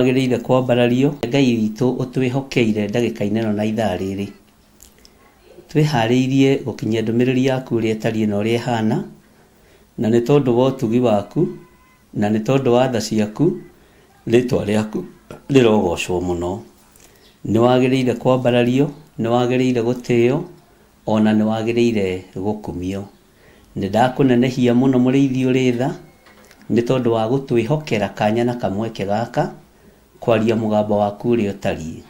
Agĩrĩire kwambarario Ngai witũ ũtwĩhokeire ndagĩka-inĩ ĩno na ithaa rĩrĩ. Twĩharĩirie gũkinyia ndũmĩrĩri yaku ũrĩa ĩtariĩ na ũrĩa ĩhana, na nĩ tondũ wa ũtugi waku na nĩ tondũ wa tha ciaku, rĩtwa rĩaku rĩrogocwo mũno. Nĩ wagĩrĩire kwambarario, nĩ wagĩrĩire gũtĩo, ona nĩ wagĩrĩire gũkumio. Nĩ ndakũnenehia mũno mũrĩithi ũrĩ tha, nĩ tondũ wa gũtwĩhokera kanya na kamweke gaka kwaria mũgambo waku ũrĩa ũtariĩ.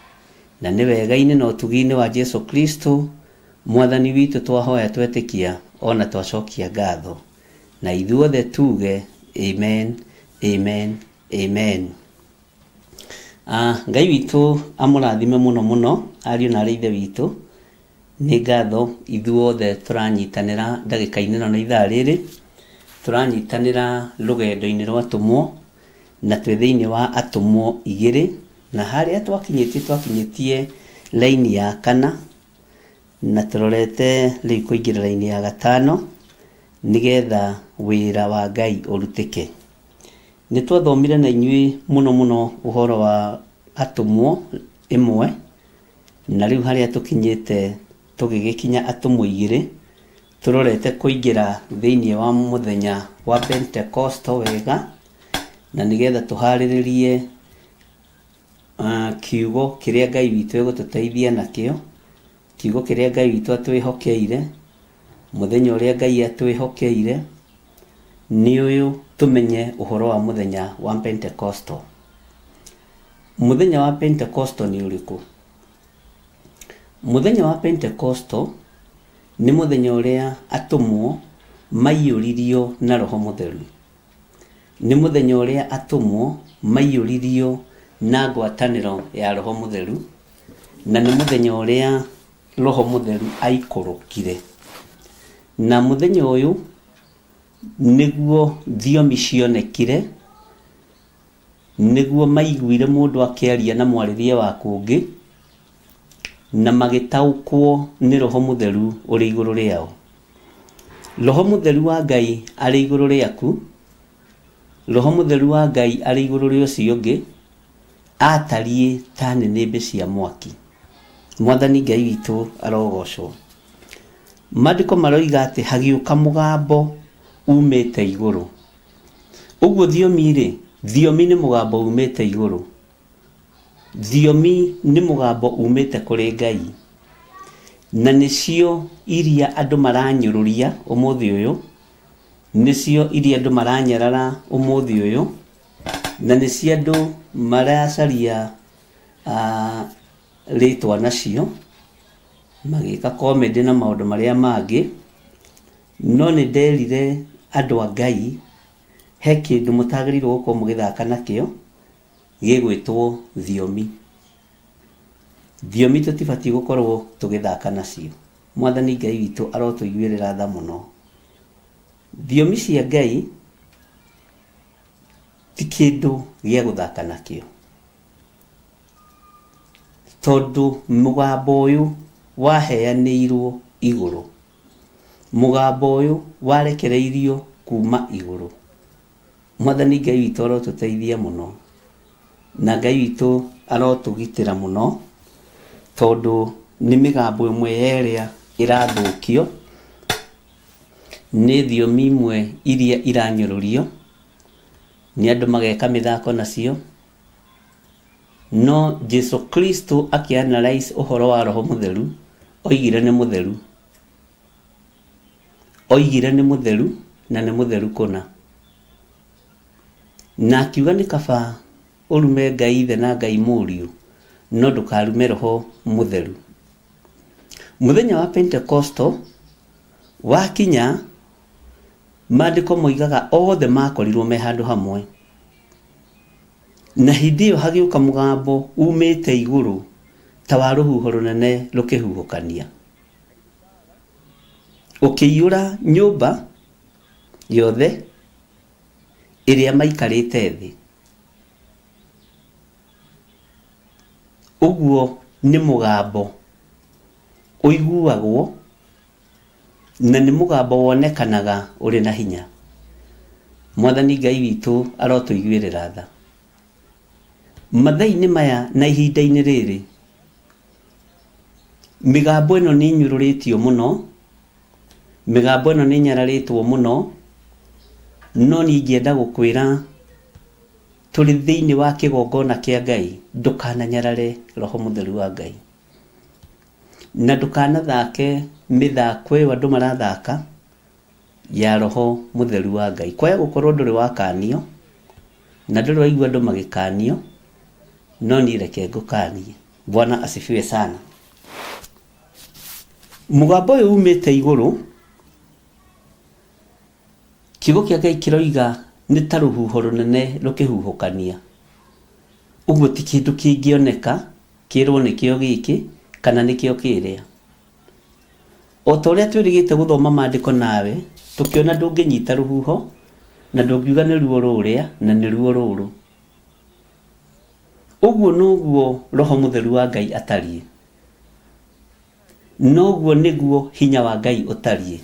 Na nĩ wega-inĩ na ũtugi-inĩ wa Jesu Kristo Mwathani witũ twahoya twetĩkia ona twacokia ngatho. Na ithuothe tuge amen, amen, amen. Ngai witũ amũrathime mũno mũno, ariũ na ithe witũ. Nĩ ngatho ithuothe tũranyitanĩra ndagĩka-inĩ ĩno na ithaa rĩrĩ. Tũranyitanĩra rũgendo-inĩ rwa atũmwo, na twĩ thĩinĩ wa atũmwo 2, na harĩa twakinyĩtie laini ya 4, na tũrorete rĩu kũingĩra laini ya 5, nĩgetha wĩra wa Ngai ũrutĩke. Nĩ twathomire na inyuĩ mũno mũno ũhoro wa atũmwo 1, na rĩu harĩa tũkinyĩte tũgĩgĩkinya atũmwo 2, tũrorete kũingĩra thĩinĩ wa mũthenya wa Pentecost wega, na nĩgetha tũharĩrĩrie kiugo kĩrĩa Ngai witũ egũtũteithia nakĩo, kiugo kĩrĩa Ngai witũ atwĩhokeire, mũthenya ũrĩa Ngai atwĩhokeire nĩ ũyũ. Tũmenye ũhoro wa mũthenya wa Pentecost. Mũthenya wa Pentecost nĩ ũrĩkũ? Mũthenya wa Pentecost nĩ mũthenya ũrĩa atũmwo maiyũririo na Roho Mũtheru. Nĩ mũthenya ũrĩa atũmwo maiyũririo na ngwatanĩro ya Roho Mũtheru, na nĩ mũthenya ũrĩa Roho Mũtheru aikũrũkire. Na mũthenya ũyũ nĩguo thiomi cionekire, nĩguo maiguire mũndũ akĩaria na mwarĩrie wa kũngĩ, na magĩtaũkwo nĩ Roho Mũtheru ũrĩ igũrũ rĩao. Roho Mũtheru wa Ngai arĩ igũrũ rĩaku, Roho Mũtheru wa Ngai arĩ igũrũ rĩa ũcio ũngĩ, atariĩ ta nĩnĩmbĩ cia mwaki. Mwathani Ngai witũ arogocwo. Maandĩko maroiga atĩ hagĩũka mũgambo umĩte igũrũ. Ũguo thiomi-rĩ, thiomi nĩ mũgambo umĩte igũrũ. Thiomi nĩ mũgambo umĩte kũrĩ Ngai, na nĩcio iria andũ maranyũrũria ũmũthĩ ũyũ, nĩcio iria andũ maranyarara ũmũthĩ ũyũ, na nĩcio andũ maracaria rĩtwa nacio, magĩka comedy na maũndũ marĩa mangĩ. No nĩ nderire andũ a Ngai he kĩndũ mũtagĩrĩirwo gũkorwo mũgĩthaka nakĩo gĩgwĩtwo thiomi. Thiomi tũtibatiĩ gũkorwo tũgĩthaka nacio. Mwathani Ngai witũ arotũiguĩrĩra tha mũno. Thiomi cia Ngai ti kĩndũ gĩa gũthaka nakĩo, tondũ mũgambo ũyũ waheanĩirwo igũrũ, mũgambo ũyũ warekereirio kuma igũrũ. Mwathani Ngai witũ arotũteithia mũno, na Ngai witũ arotũgitĩra mũno, tondũ nĩ mĩgambo ĩmwe yerĩa ĩrathũkio, nĩ thiomi imwe iria iranyũrũrio, nĩ andũ mageka mĩthako nacio. No Jesu Kristo akĩanalyze ũhoro wa Roho Mũtheru, oigire nĩ mũtheru. Oigire nĩ mũtheru, na nĩ mũtheru kũna. Na akiuga nĩ kaba ũrume Ngai Ithe na Ngai Mũriũ, no ndũkarume Roho Mũtheru. Mũthenya wa Pentecost wakinya, maandĩko moigaga othe makorirwo me handũ hamwe, na hĩndĩ ĩyo hagĩũka mũgambo umĩte igũrũ ta wa rũhuho rũnene rũkĩhuhũkania, ũkĩiyũra nyũmba yothe ĩrĩa maikarĩte thĩ. Ũguo nĩ mũgambo ũiguagwo, na nĩ mũgambo wonekanaga ũrĩ na hinya. Mwathani Ngai witũ arotũiguĩrĩra tha. mathainĩ maya na ihinda-inĩ rĩrĩ migambo ĩno nĩ nyũrũrĩtio mũno, migambo ĩno nĩ nyararĩtwo mũno, no ningĩenda gũkwĩra tũrĩ thĩinĩ wa kĩgongona kĩa Ngai, ndũkananyarare Roho Mũtheru wa Ngai, na ndũkanathake mĩthako ĩyo andũ marathaka ya Roho Mũtheru wa Ngai. Kwaya gũkorwo ndũrĩ wakanio na ndũrĩ waigua andũ magĩkanio, no niĩ reke ngũkanie. Bwana asifiwe sana. Mũgambo ũyũ umĩte igũrũ, kiugo kĩa Ngai kĩroiga nĩ ta rũhuho rũnene rũkĩhuhũkania. Ũguo ti kĩndũ kĩngĩoneka kĩrwo nĩkĩo gĩkĩ kana nĩkĩo kĩrĩa. O ta ũrĩa twĩrĩgĩte gũthoma maandĩko nawe, tũkĩona ndũngĩnyita rũhuho na ndũngiuga nĩ ruo rũrĩa na nĩ ruo rũrũ. Ũguo noguo Roho Mũtheru wa Ngai atariĩ, noguo nĩguo hinya wa Ngai ũtariĩ.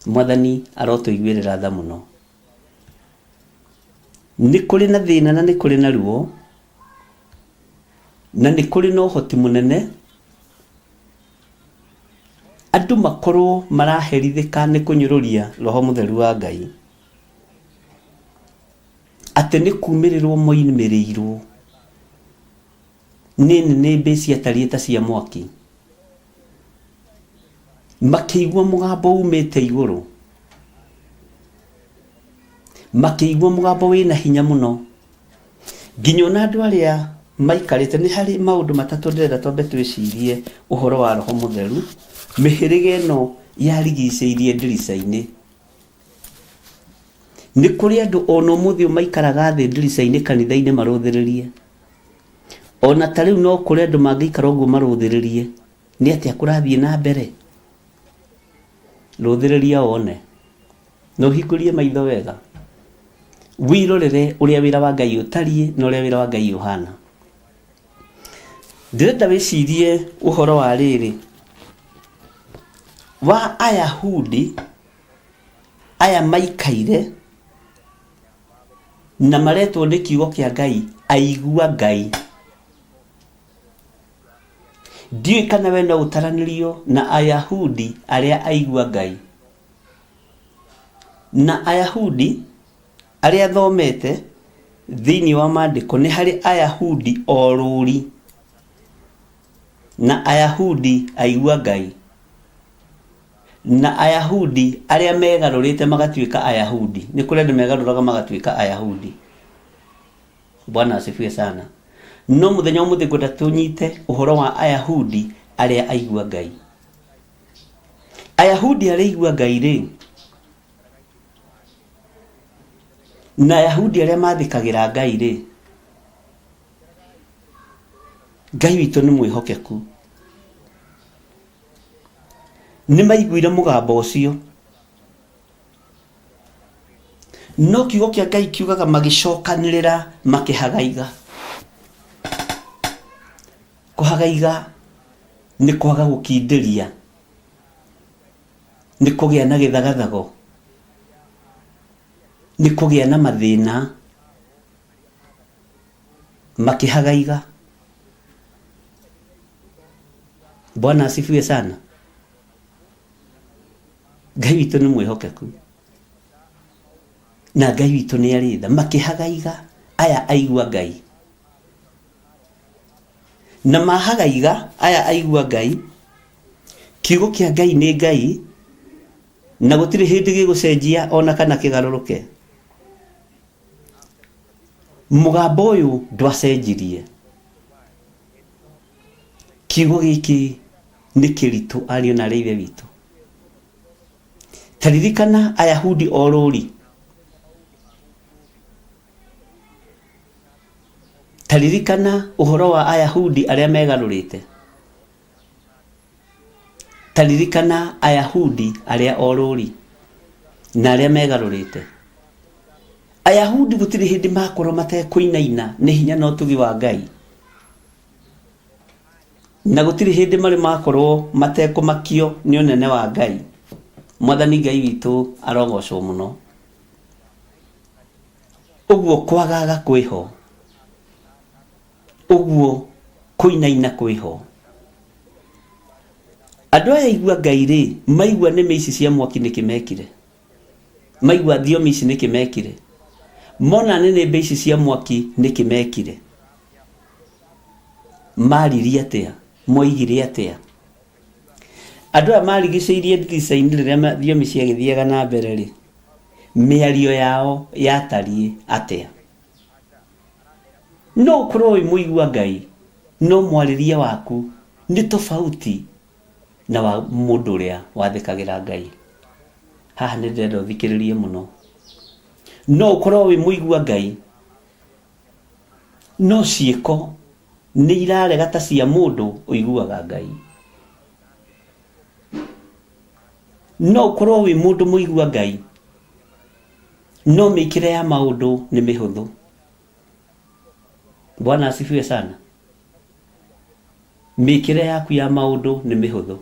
Mwathani arotũiguĩrĩra tha mũno. Nĩ kũrĩ na thĩna na nĩ kũrĩ na ruo, na nĩ kũrĩ na ũhoti mũnene andũ makorwo maraherithĩka nĩ kũnyũrũria Roho Mũtheru wa Ngai, atĩ nĩ kumĩrĩrwo moimĩrĩirwo nĩ nĩnĩmbĩ ciatariĩ ta cia mwaki, makĩigua mũgambo umĩte igũrũ, makĩigua mũgambo wĩna hinya mũno, nginya ona andũ arĩa maikarĩte. Nĩ harĩ maũndũ matatũ ndĩrenda twambe twĩcirie ũhoro wa Roho Mũtheru mĩhĩrĩga ĩno yarigicĩirie ndirica-inĩ. Nĩ kũrĩ andũ ona ũmũthĩ maikaraga thĩ ndirica-inĩ kanitha-inĩ marũthĩrĩrie. Ona ta rĩu no kũrĩ andũ mangĩikara ũguo marũthĩrĩrie. Nĩ atĩa kũrathiĩ na mbere? Rũthĩrĩria wone, na ũhingũrie maitho wega, wirorere ũrĩa wĩra wa Ngai ũtariĩ na ũrĩa wĩra wa Ngai ũhana. Ndĩrenda wĩcirie ũhoro wa rĩrĩ wa Ayahudi aya maikaire na maretwo nĩ kiugo kĩa Ngai aigua Ngai. Ndiũĩ kana we no ũtaranĩrio na Ayahudi arĩa aigua Ngai. Na Ayahudi arĩa thomete thĩinĩ wa maandĩko nĩ harĩ Ayahudi orũri na Ayahudi aigua Ngai, na Ayahudi arĩa megarũrĩte magatuĩka Ayahudi. Nĩ kũrĩ andũ megarũraga magatuĩka Ayahudi. Bwana asifiwe sana. No mũthenya ũmũthĩ ngwenda tũnyite ũhoro wa Ayahudi arĩa aigua Ngai. Ayahudi arĩa aigua Ngai rĩ, na Ayahudi arĩa mathikagĩra Ngai rĩ, Ngai witũ nĩ mwĩhokeku. Nĩ maiguire mũgambo ũcio, no kiugo kĩa Ngai kiugaga magĩcokanĩrĩra makĩhagaiga. Kũhagaiga nĩ kwaga gũkindĩria, nĩ kũgĩa na gĩthagathago, nĩ kũgĩa na mathĩna, makĩhagaiga. Bwana asifiwe sana. Ngai witũ nĩ mwĩhokeku, na Ngai witũ nĩ arĩ tha. Makĩhagaiga aya aigua Ngai, na mahagaiga aya aigua Ngai. Kiugo kĩa Ngai nĩ Ngai, na gũtirĩ hĩndĩ gĩgũcenjia ona kana kĩgarũrũke. Mũgambo ũyũ ndwacenjirie. Kiugo gĩkĩ nĩ kĩritũ ariũ na ithe witũ. Taririkana Ayahudi orũri, taririkana ũhoro wa Ayahudi arĩa megarũrĩte, taririkana Ayahudi arĩa orũri na arĩa megarũrĩte. Ayahudi gũtirĩ hĩndĩ makorwo matekũinaina nĩ hinya na ũtugi wa Ngai, na gũtirĩ hĩndĩ marĩ makorwo matekũmakio nĩ ũnene wa Ngai. Mwathani Ngai witũ arogocwo mũno. Ũguo kwagaga kwĩho Uguo kuinaina kwiho. Andũ aya igua Ngai rĩ, maigua nĩmĩ ici cia mwaki nĩkĩmekire. Maigua thiomi ici nĩkĩmekire. Mona nĩnĩmbĩ ici cia mwaki nĩkĩmekire. Maririe atĩa, moigire atĩa. Andũ aya marigicĩirie ndirica-inĩ rĩrĩa thiomi ciagĩthiaga na mbere rĩ, mĩario yao yatariĩ atĩa. No ũkorwo wĩ mũigua Ngai, no mwarĩrie waku nĩ tofauti na wa mũndũ ũrĩa wathĩkagĩra Ngai. Haha nĩ ndĩrenda ũthikĩrĩrie mũno. No ũkorwo wĩ mũigua Ngai, no ciĩko nĩ irarega ta cia mũndũ ũiguaga Ngai. No ũkorwo wĩ mũndũ mũigua Ngai, no mĩkĩre ya maũndũ nĩ mĩhũthũ. Bwana asifiwe sana. Mĩkĩre yaku ya maũndũ nĩ mĩhũthũ.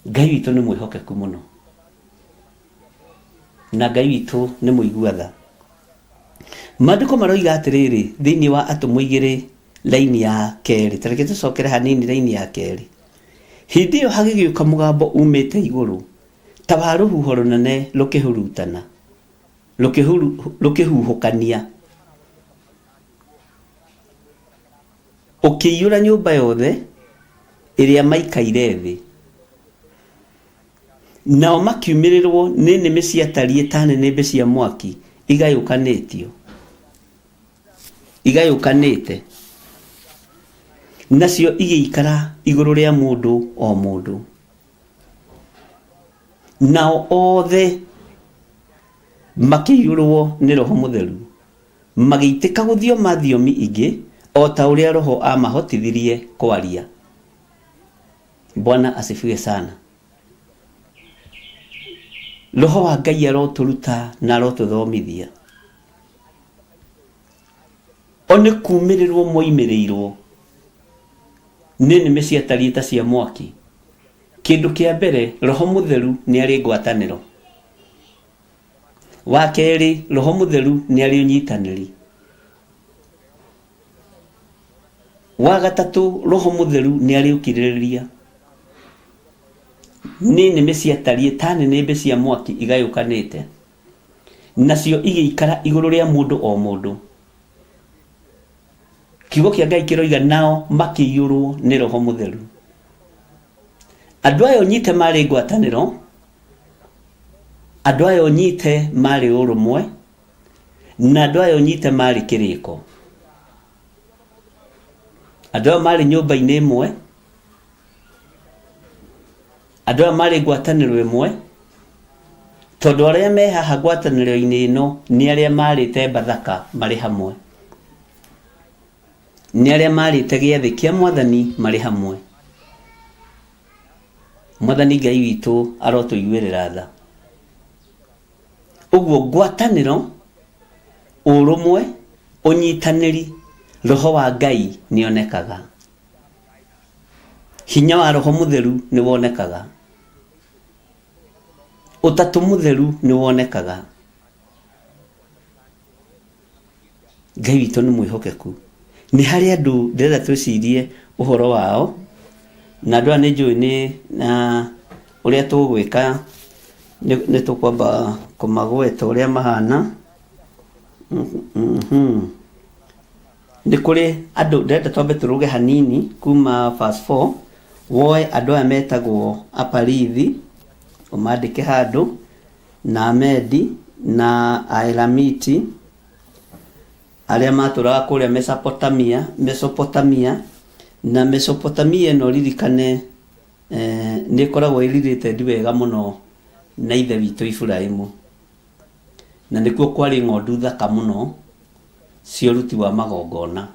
Ngai witũ nĩ mwĩhokeku mũno. Na Ngai witũ nĩ mũigua tha. Maandĩko maroiga atĩrĩrĩ thĩinĩ wa Atũmwo 2 laini ya 2. Tareke tũcokere hanini laini ya 2. Hĩndĩ ĩyo hagĩgĩũka mũgambo umĩte igũrũ ta wa rũhuho rũnene rũkĩhurutana, rũkĩhuhũkania, ũkĩiyũra nyũmba yothe ĩrĩa maikaire thĩ. Nao makiumĩrĩrwo nĩ nĩmĩ ciatariĩ ta nĩnĩmbĩ cia mwaki igayũkanĩte, nacio igĩikara igũrũ rĩa mũndũ o mũndũ. Nao othe makĩiyũrwo nĩ Roho Mũtheru, magĩitĩka gũthioma thiomi ingĩ o ta ũrĩa Roho amahotithirie kwaria. Bwana asifiwe sana. Roho wa Ngai arotũruta na arotũthomithia. One kumĩrĩrwo moimĩrĩirwo nĩ nĩmĩ ciatariĩ ta cia mwaki. Kĩndũ kĩa mbere, Roho Mũtheru nĩ arĩ ngwatanĩro. Wa kerĩ, Roho Mũtheru nĩ arĩ ũnyitanĩri. Wa gatatũ, Roho Mũtheru nĩ arĩ ũkirĩrĩria. Nĩ nĩmĩ ciatariĩ ta nĩnĩmbĩ cia mwaki igayũkanĩte, nacio igĩikara igũrũ rĩa mũndũ o mũndũ. Kiugo kĩa Ngai kĩroiga nao makĩiyũrwo nĩ Roho Mũtheru. Andũ aya ũnyite marĩ ngwatanĩro, andũ aya ũnyite marĩ ũrũmwe, na andũ aya ũnyite marĩ kĩrĩko. Andũ aya marĩ nyũmba-inĩ ĩmwe, andũ aya marĩ ngwatanĩro ĩmwe, tondũ arĩa me haha ngwatanĩro-inĩ ĩno nĩ arĩa marĩte Bathaka marĩ hamwe. Nĩ arĩa marĩte gĩathĩ kĩa Mwathani marĩ hamwe. Mwathani Ngai witũ arotũiguĩrĩra tha. Ũguo ngwatanĩro, ũrũmwe, ũnyitanĩri, Roho wa Ngai nĩ onekaga. Hinya wa Roho Mũtheru nĩ wonekaga. Ũtatũ Mũtheru nĩ wonekaga. Ngai witũ nĩ mwĩhokeku. Nĩ harĩ andũ ndĩrenda twĩcirie ũhoro wao, na andũ aya nĩ njũĩ nĩ ũrĩa tũgwĩka, nĩ tũkwamba kũmagweta ũrĩa mahana. Nĩ kũrĩ andũ ndĩrenda twambe tũrũge hanini kuma verse 4. Woe andũ aya metagwo Aparithi, ũmandĩke handũ, na Amedi na Aelamiti, arĩa matũraga kũrĩa Mesopotamia, na Mesopotamia ĩno ririkane nĩ ĩkoragwo ĩrirĩte wega mũno na ithe witũ Iburahĩmu, na nĩkuo kwarĩ ng'ondu thaka mũno cia ũruti wa magongona.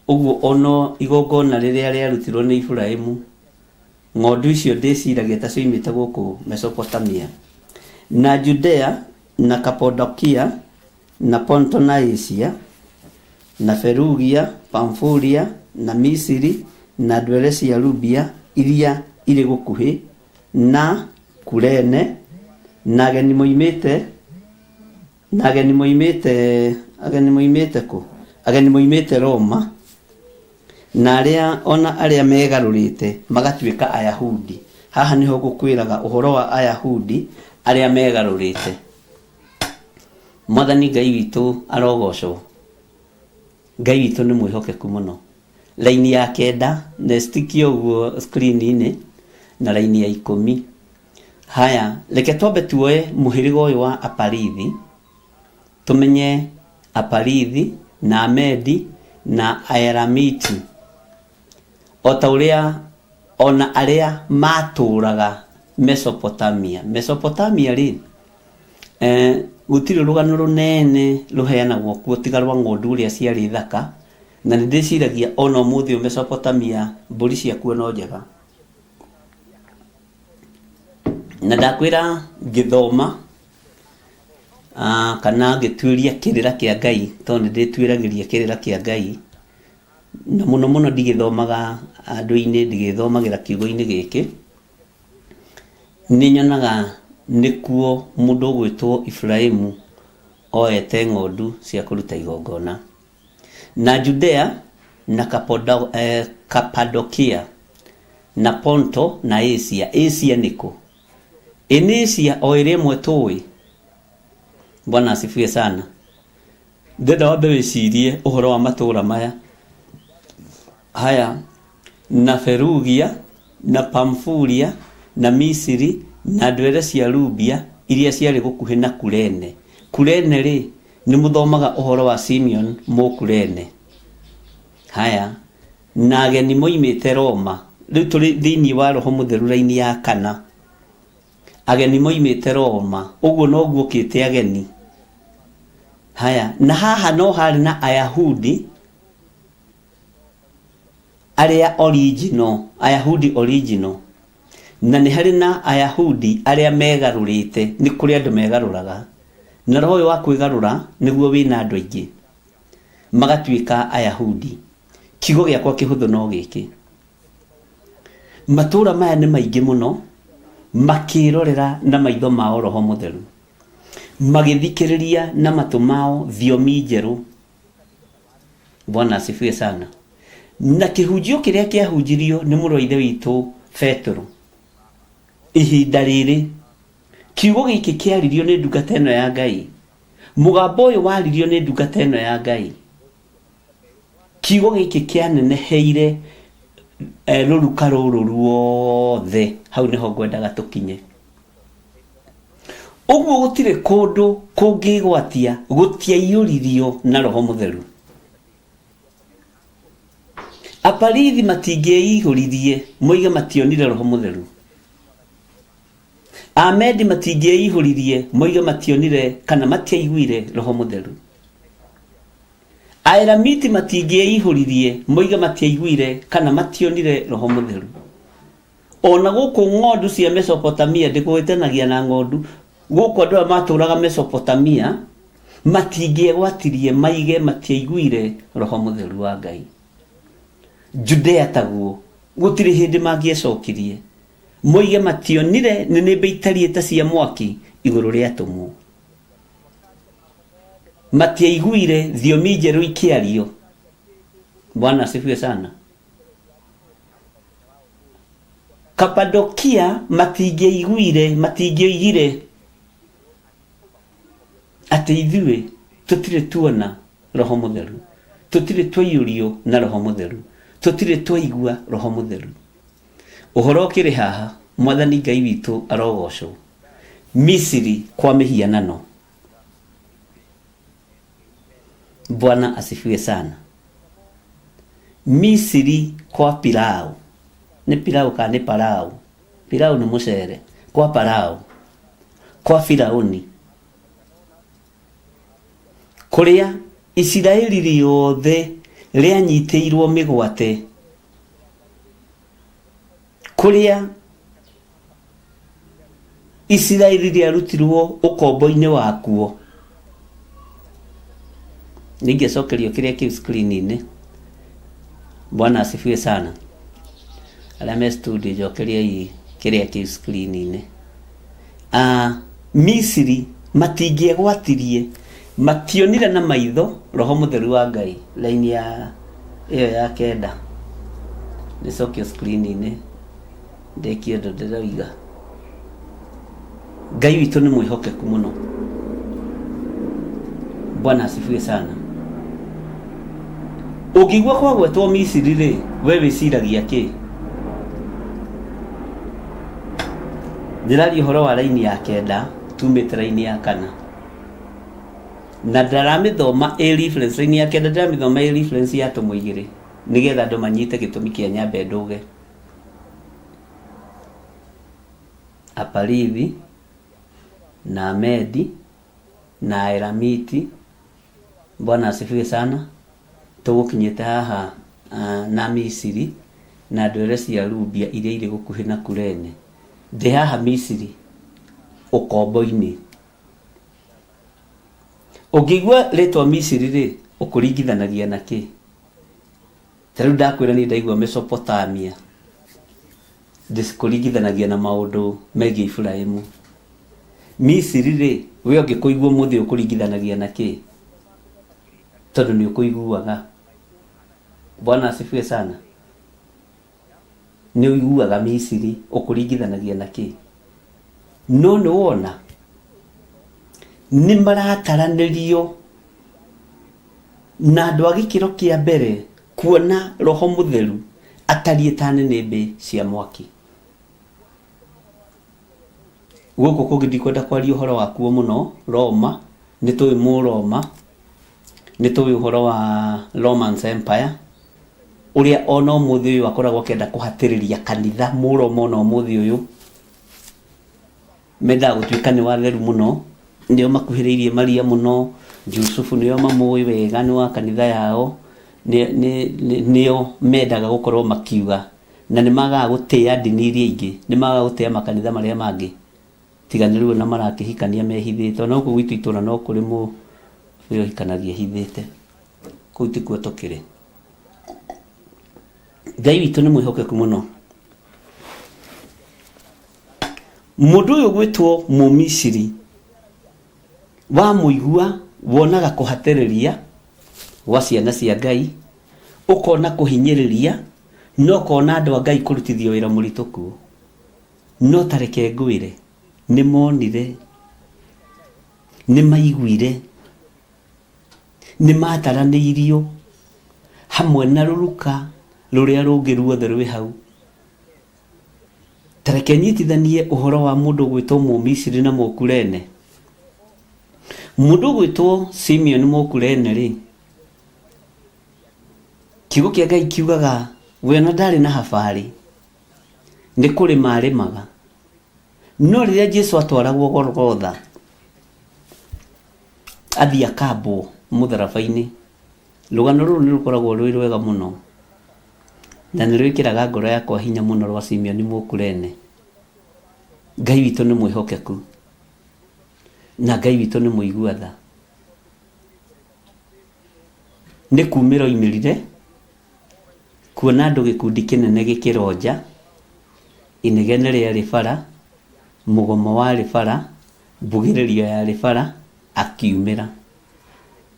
Ũguo ono igongona rĩrĩa rĩarutirwo nĩ Iburahĩmu, ng'ondu icio ndĩciragia ta cioimĩte gũkũ Mesopotamia, na Judea na Kapadokia na Ponto na Asia na Ferugia, Pamfulia na Misiri na ndwere cia Rubia iria irĩ gũkuhĩ na Kurene, na ageni moimĩte kũ? ageni moimete Roma na aria megarurite magatuika Ayahudi. Haha niho gukwiraga uhoro wa Ayahudi aria megarurite. Mwathani Ngai witu arogocwo. Ngai witu ni mwihokeku muno. Laini ya 9 nestikio uguo screen-ini na laini ya 10. Haya, reke twambe tuoe muhirigo uyu wa Aparithi. Tumenye Aparithi na Amedi na Aelamiti. Ota uria ona aria maturaga Mesopotamia. Mesopotamia ri gutiri rugano runene ruheanagwo kuo tiga rwa ng'ondu uria ciari thaka, na ndiciragia ona umuthi Mesopotamia mburi ciakuo no njega. Na ndakwira ngithoma kana ngituiria kirira kia Ngai, tondu ndituiragiria kirira kia Ngai, na muno ndigithomaga andu-ini, ndigithomagira kiugo-ini giki. Ni nyonaga nikuo mundu gwitwo Ibrahimu oete ng'ondu cia kuruta igongona. Na Judea na Kapadokia na Ponto na Asia. Asia niko Asia o ire mwetoi. Bwana asifiwe sana. Ndenda wambe wicirie uhoro wa matura maya. Haya, na Ferugia na Pamfulia na Misiri na ndwere cia Rubia iria ciari gukuhi na Kurene. Kurene ri ni muthomaga uhoro wa Simeon mo Kurene. Haya, na ageni moimite Roma. Riu turi thiini wa Roho Mutheru raini ya 4. Ageni moimite Roma, uguo no guokite ageni. Haya, na haha no hari na Ayahudi aria original, Ayahudi original. Na ni hari na Ayahudi aria megarurite, ni kuri andu megaruraga. Na roho wa kwigarura niguo wina andu aingi magatuika Ayahudi. Kigo giakwa kihuthu no giki. Matura maya ni maingi muno, makirorera na maitho mao Roho Mutheru, magithikiriria na matu mao thiomi njeru. Bwana asifiwe sana. Na kihunjio kiria kiahunjirio ni muroithe witu Petro ihinda riri. Kiugo giki kiaririo ni ndungata ino ya Ngai. Mugambo uyu waririo ni ndungata ino ya Ngai. Kiugo giki kianeneheire ruruka ruru ruothe. Hau niho ngwendaga tukinye. Uguo gutire kundu kungigwatia gutiaiyuririo na Roho Mutheru. Aparithi matingeihuririe moige mationire Roho Mutheru. Amedi matingeihuririe moige mationire kana matiaiguire Roho Mutheru. Aelamiti matingeihuririe moige matiaiguire kana mationire Roho Mutheru. Ona guku ng'ondu cia Mesopotamia ndikuitanagia na ng'ondu guku andu maturaga Mesopotamia matingegwatirie maige matiaiguire Roho Mutheru wa Ngai. Judea taguo gutiri hindi mangiecokirie moige mationire nene beitarie ta cia mwaki iguru ria tumu. Matiaiguire thiomi njeru ikiario. Bwana asifiwe sana. Kapadokia matinggeigire ati ithuĩ tutire tuona Roho Mutheru, tutire twaiyurio na Roho Mutheru, tutire twaigua Roho Mutheru. Uhoro kiri haha Mwathani Ngai witu arogocwo. Misiri kwa mihianano. Bwana asifiwe sana. Misiri kwa pilau. Ni pilau ka ni parau. Pilau ni mucere. Kwa parau. Kwa Firauni. Kuria Isiraeli riothe rianyiteirwo migwate. Kuria Isiraeli riarutirwo ukombo-ini wakuo. Ningecokerio kiria kiu screen-ini. Bwana asifiwe sana. Alame studio jokeria hii kiria kiu screen-ini. Misiri matingiegwatirie mationire na maitho roho mutheru wa Ngai. Line ya iyo ya kenda ni sokio screen-ini ndekio ndĩrauga. Ngai witũ nĩ mwĩhokeku mũno. Bwana asifiwe sana. Ũngĩigua kwagwetwo Misiri rĩ, we wĩciragia kĩ? Ndĩraria ũhoro wa line ya kenda tumĩte line ya kana, na ndaramĩthoma a reference. Line ya kenda ndaramĩthoma a reference ya tũmũ igĩrĩ nĩgetha andũ manyite gĩtũmi kĩa nyambe ndũge. Aparithi na Medi na Elamiti. Bwana asifiwe sana. Tũgũkinyĩte haha na Misiri na ndwere cia Rubia iria irĩ gũkuhĩ na Kurene. Ndĩ haha Misiri ũkombo-inĩ. Ũngĩigua rĩtwa Misiri rĩ, ũkũringithanagia na kĩ? Tarĩu ndakwĩra nĩ ndaigua Mesopotamia, ndĩkũringithanagia na maũndũ megiĩ Ibrahimu. Misiri rĩ, we ũngĩkũigua mũthĩ ũkũringithanagia na kĩ? Tondũ nĩ ũkũiguaga. Bwana asifiwe sana. Nĩ ũiguaga Misiri ũkũringithanagia na kĩ? No nĩ wona nĩ marataranĩrio na andũ a gĩkĩro kĩa mbere, kuona roho mutheru atariĩ ta nĩnĩmbĩ cia mwaki. Gũkũ kũngĩ ndikwenda kwaria ũhoro wakuo mũno. Roma, nĩ tũĩ Mũroma, nĩ tũĩ ũhoro wa Roman Empire ũrĩa ona ũmũthĩ ũyũ akoragwo akĩenda kũhatĩrĩria kanitha. Mũroma ona ũmũthĩ ũyũ mendaga gũtuĩka nĩ watheru mũno, nĩo makuhĩrĩirie Maria mũno. Jusufu nĩo mamũĩ wega, nĩ wa kanitha yao, nĩo mendaga gũkorwo makiuga, na nĩ magaga gũtĩa ndini iria ingĩ, nĩ magaga gũtĩa makanitha marĩa mangĩ tiganĩrĩo na marakĩhikania mehithĩte. Ona gũkũ gwitũ itũra no kũrĩ mũndũ ũhikanagia ehithĩte. Kũu tikuo tũkĩrĩ. Ngai witũ nĩ mwĩhokeku mũno. Mũndũ ũyũ gwĩtwo Mũmisiri, wa mũigua wonaga kũhatĩrĩria gwa ciana cia Ngai, ũkona kũhinyĩrĩria, no kona andũ a Ngai kũrutithio wĩra mũritũ kuo. No tareke ngwĩre, nĩ monire, nĩ maiguire, nĩ mataranĩirio hamwe na rũruka rũrĩa rũngĩ ruothe rwĩ hau. Tareke nyitithanie ũhoro wa mũndũ gwĩtwo Mũmisiri na Mũkurene. Mũndũ gwĩtwo Simeon Mũkurene rĩ, kiugo kĩa Ngai kiugaga we ona ndarĩ na habarĩ, nĩ kũrĩma arĩmaga. No rĩrĩa Jesũ atwaragwo Golgotha, athiĩ akambwo mũtharaba-inĩ, rũgano rũrũ nĩ rũkoragwo rwĩ rwega mũno, na nĩ rwĩkĩraga ngoro yakwa hinya mũno rwa Simeon Mũkurene. Ngai witũ nĩ mwĩhokeku, na Ngai witũ nĩ mũigua tha. Nĩ kumĩra oimĩrire kuona andũ gĩkundi kĩnene gĩkĩronja, inegene rĩarĩ bara, mũgomo warĩ bara, mbugĩrĩrio yarĩ bara, akiumĩra.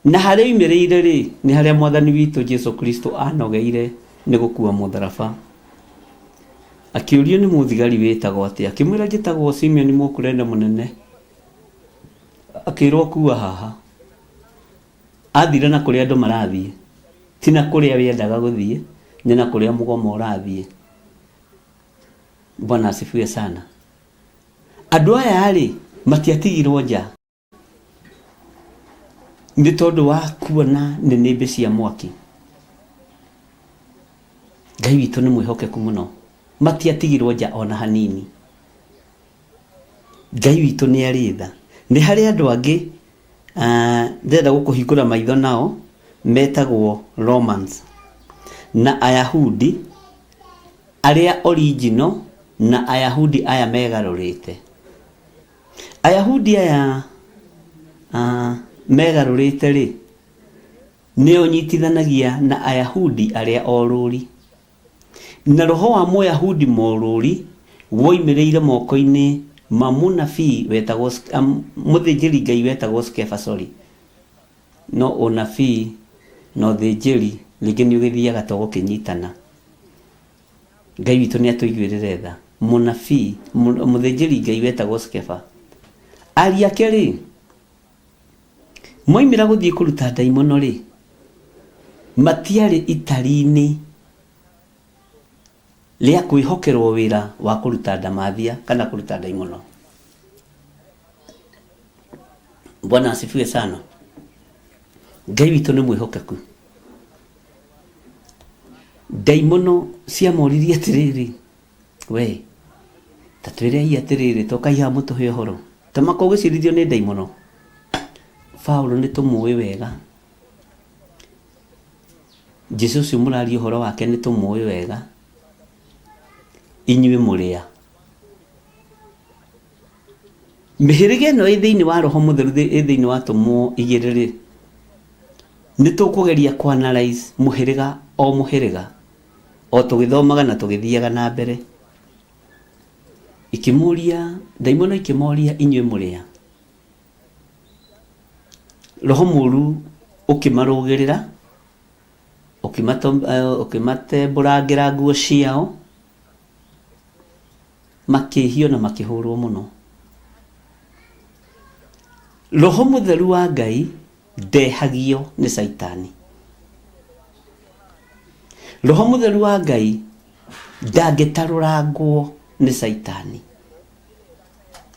Na harĩa oimĩrĩire rĩ, nĩ harĩa Mwathani witũ Jesũ Kristo anogeire nĩ gũkua mũtharaba. Akĩũrio nĩ mũthigari wĩtagwo atĩa, akĩmwĩra njĩtagwo Simeon Mũkurene mũnene. Akĩrwo kuua haha. Athire na kũrĩa andũ marathiĩ, ti na kũrĩa wendaga gũthiĩ, nĩ na kũrĩa mũgomo ũrathiĩ. Bwana asifiwe sana. Andũ aya rĩ, matiatigirwo nja nĩ tondũ wa kuona nĩnĩmbĩ cia mwaki. Ngai witũ nĩ mwĩhokeku mũno. Matiatigirwo nja ona hanini. Ngai witũ nĩ arĩ tha. Nĩ harĩ andũ angĩ ndĩrenda gũkũhingũra maitho nao, metagwo Romans na Ayahudi arĩa original na Ayahudi aya megarũrĩte. Ayahudi aya megarũrĩte rĩ, nĩo nyitithanagia na Ayahudi arĩa orũri. Na roho wa Mũyahudi mũrũri woimĩrĩire moko-inĩ ma mũnabii wetagwo mũthĩnjĩri Ngai wetagwo Skefa, no onabii no thĩnjĩri rĩngĩ nĩ ũgĩthiaga to gũkĩnyitana. Ngai witũ nĩ atũiguĩrĩre tha. Mũnabii mũthĩnjĩri Ngai wetagwo Skefa, ariũ ake rĩ moimĩra gũthiĩ kũruta ndaimono rĩ matiarĩ itari-inĩ rĩa kwĩhokerwo wĩra wa kũruta ndamathia kana kũruta ndaimono. Bwana asifiwe sana. Ngai witũ nĩ mwĩhokeku. Ndaimono ciamoririe atĩrĩrĩ, we ta twĩrei atĩrĩrĩ tokaiha mũtũhe ũhoro ta makogĩcirithio nĩ ndaimono. Paulo nĩ tũmũĩ wega, Jesũ ũcio mũraria ũhoro wake nĩ tũmũĩ wega, inyuĩ mũrĩa. Mĩhĩrĩga ĩno ĩ thĩinĩ wa Roho Mũtheru ĩ thĩinĩ wa tũmwo igĩrĩ nĩ tũkũgeria kũanalyze mũhĩrĩga o mũhĩrĩga o tũgĩthomaga na tũgĩthiaga na mbere. Ikĩmũria ndaimono ikĩmoria inyuĩ mũrĩa. Roho mũru ũkĩmarũgĩrĩra ũkĩmatembũrangĩra nguo ciao makĩhio na makĩhũrwo mũno. Roho Mũtheru wa Ngai ndehagio nĩ Saitani. Roho Mũtheru wa Ngai ndangĩtarũrangwo nĩ Saitani.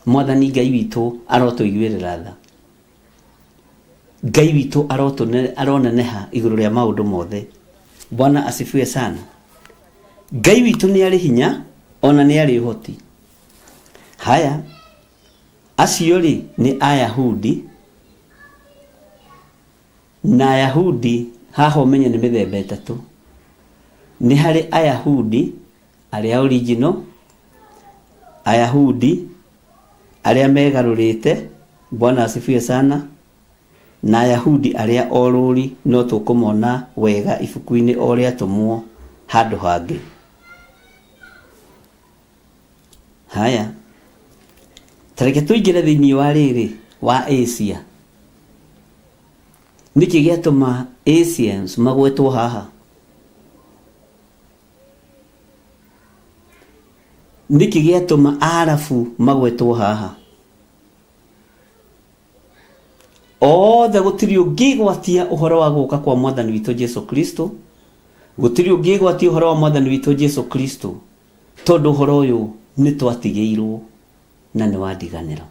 Mwathani Ngai witũ arotũiguĩrĩra tha. Ngai witũ aroneneha igũrũ rĩa maũndũ mothe. Bwana asifiwe sana. Ngai witũ nĩ arĩ hinya ona nĩ arĩ ũhoti. Haya acio rĩ nĩ Ayahudi, na Ayahudi haha ũmenye nĩ mĩthemba ĩtatũ. Nĩ harĩ Ayahudi arĩa original, Ayahudi arĩa megarũrĩte, Bwana asifiwe sana, na Ayahudi arĩa orũri no tũkũmona wega ibuku-inĩ o rĩa tũmwo handũ hangĩ. Haya tareke tũingĩre thĩinĩ wa rĩrĩ wa Asia. Nĩkĩ gĩatũma Asians magwetwo haha? Nĩkĩ gĩatũma Arabu magwetwo haha? Othe gũtirĩ ũngĩgwatia ũhoro wa gũka kwa Mwathani witũ Jesũ Kristo. Gũtirĩ ũngĩgwatia ũhoro wa Mwathani witũ Jesũ Kristo tondũ ũhoro ũyũ nĩ twatigĩirwo na nĩ wandiganĩra.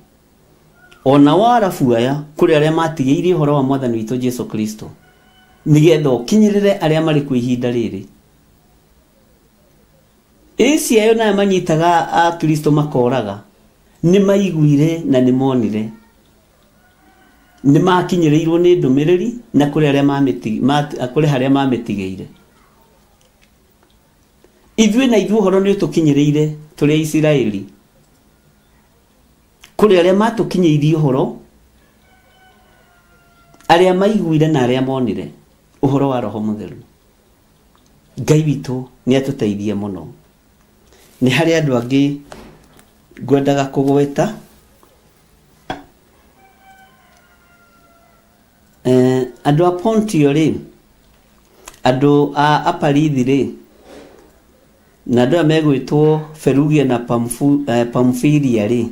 Ona wa Arabu aya kũrĩ arĩa matigĩire ũhoro wa Mwathani witũ Jesũ Kristo nĩgetha ũkinyĩrĩre arĩa marĩ kwa ihinda rĩrĩ. Asia yo nayo manyitaga a Kristo makoraga nĩ maiguire na nĩ monire, nĩ makinyĩrĩirwo nĩ ndũmĩrĩri na kũrĩ harĩa mamĩtigĩire. Ithuĩ na ithuĩ ũhoro nĩ ũtũkinyĩrĩire tũrĩ Isiraeli. Kũrĩ arĩa matũkinyĩirie ũhoro, arĩa maiguire na arĩa monire ũhoro wa Roho Mũtheru. Ngai witũ nĩ atũteithie mũno. Nĩ harĩ andũ angĩ ngwendaga kũgweta, andũ a Pontio rĩ, andũ a Aparithi rĩ, na andũ megwĩtwo Perugia na Pamfilia rĩ,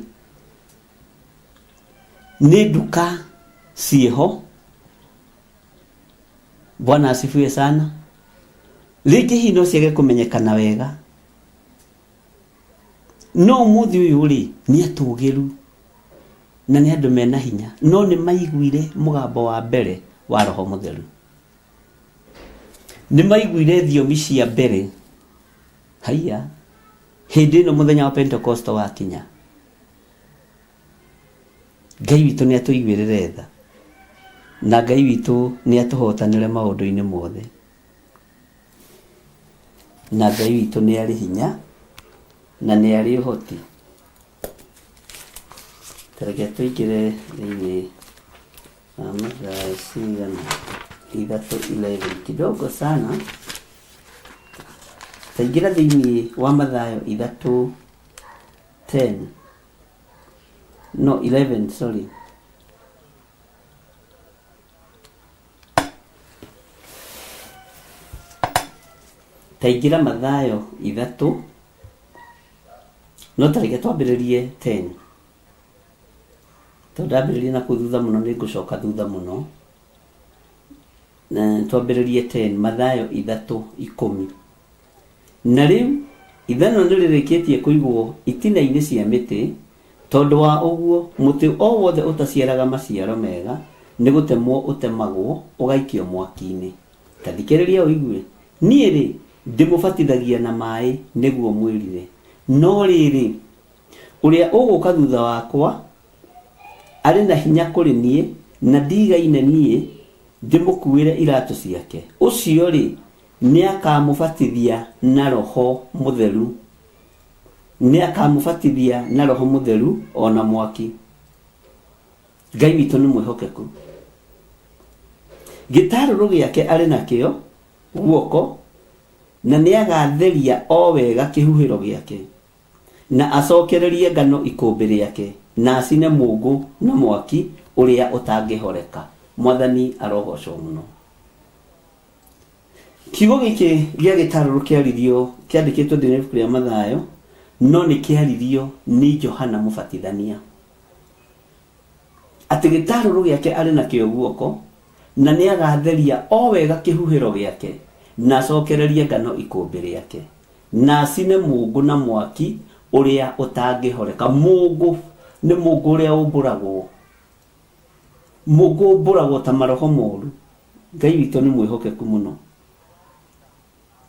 nĩ nduka ciĩho. Bwana asifiwe sana. Rĩngĩ hihi no ciage kũmenyekana wega, no mũthĩ ũyũ rĩ nĩ atũgĩru na nĩ andũ mena hinya, no nĩ maiguire mũgambo wa mbere wa Roho Mũtheru. Nĩ maiguire thiomi cia mbere. Haiya hĩndĩ ĩno mũthenya wa Pentecost wakinya. Ngai witũ nĩ atũiguĩrĩre tha na Ngai witũ nĩ atũhotanĩre maũndũ-inĩ mothe, na Ngai witũ nĩ arĩ hinya na nĩ arĩ ũhoti. Tareke tũingĩre thĩinĩ wa Mathayo cigana 3:11 kidogo sana. Taingĩra thĩinĩ wa Mathayo 3:10 no 11 sorry. taingira Mathayo 3 no tareke twambĩrĩrie 10 tondambĩrĩrie na kuthutha mũno nĩ ngũcoka thutha mũno na twambĩrĩrie 10 Mathayo 3:10 na rĩu ithano nĩ rĩrĩkĩtie kũigwo itina-inĩ cia mĩtĩ tondũ wa ũguo mũtĩ o wothe ũtaciaraga maciaro mega nĩ gũtemwo ũtemagwo ũgaikio mwaki-inĩ. Tathikĩrĩria ũigue niĩ rĩ ndĩmũbatithagia na maĩ nĩguo mwĩrire no rĩrĩ ũrĩa ũgũka thutha wakwa arĩ na hinya kũrĩ niĩ na ndigaine niĩ ndĩmũkuĩre iratũ ciake. Ũcio rĩ nĩakamũbatithia na Roho Mũtheru na Roho Mũtheru ona mwaki. Ngai witũ nĩ mwĩhokeku. Gĩtarũrũ gĩake arĩ nakĩo guoko na nĩagatheria o wega kĩhuhĩro gĩake na acokererie ngano ikũmbĩ rĩake na acine mũngũ na mwaki ũrĩa ũtangĩhoreka. Mwathani arogocwo mũno. Kiugo gĩkĩ gĩa gĩtarũrũ kĩaririo kĩandĩkĩtwo thĩinĩ wa ibuku rĩa Mathayo no nĩ kĩaririo nĩ Johana Mũbatithania atĩ gĩtarũrũ gĩake arĩ nakĩo guoko na nĩagatheria o wega kĩhuhĩro gĩake na acokererie ngano ikũmbĩ rĩake na acine mũngũ na mwaki ũrĩa ũtangĩhoreka. Mũngũ nĩ mũngũ ũrĩa ũmbũragwo, mũngũ ũmbũragwo ta maroho moru. Ngai witũ nĩ mwĩhokeku mũno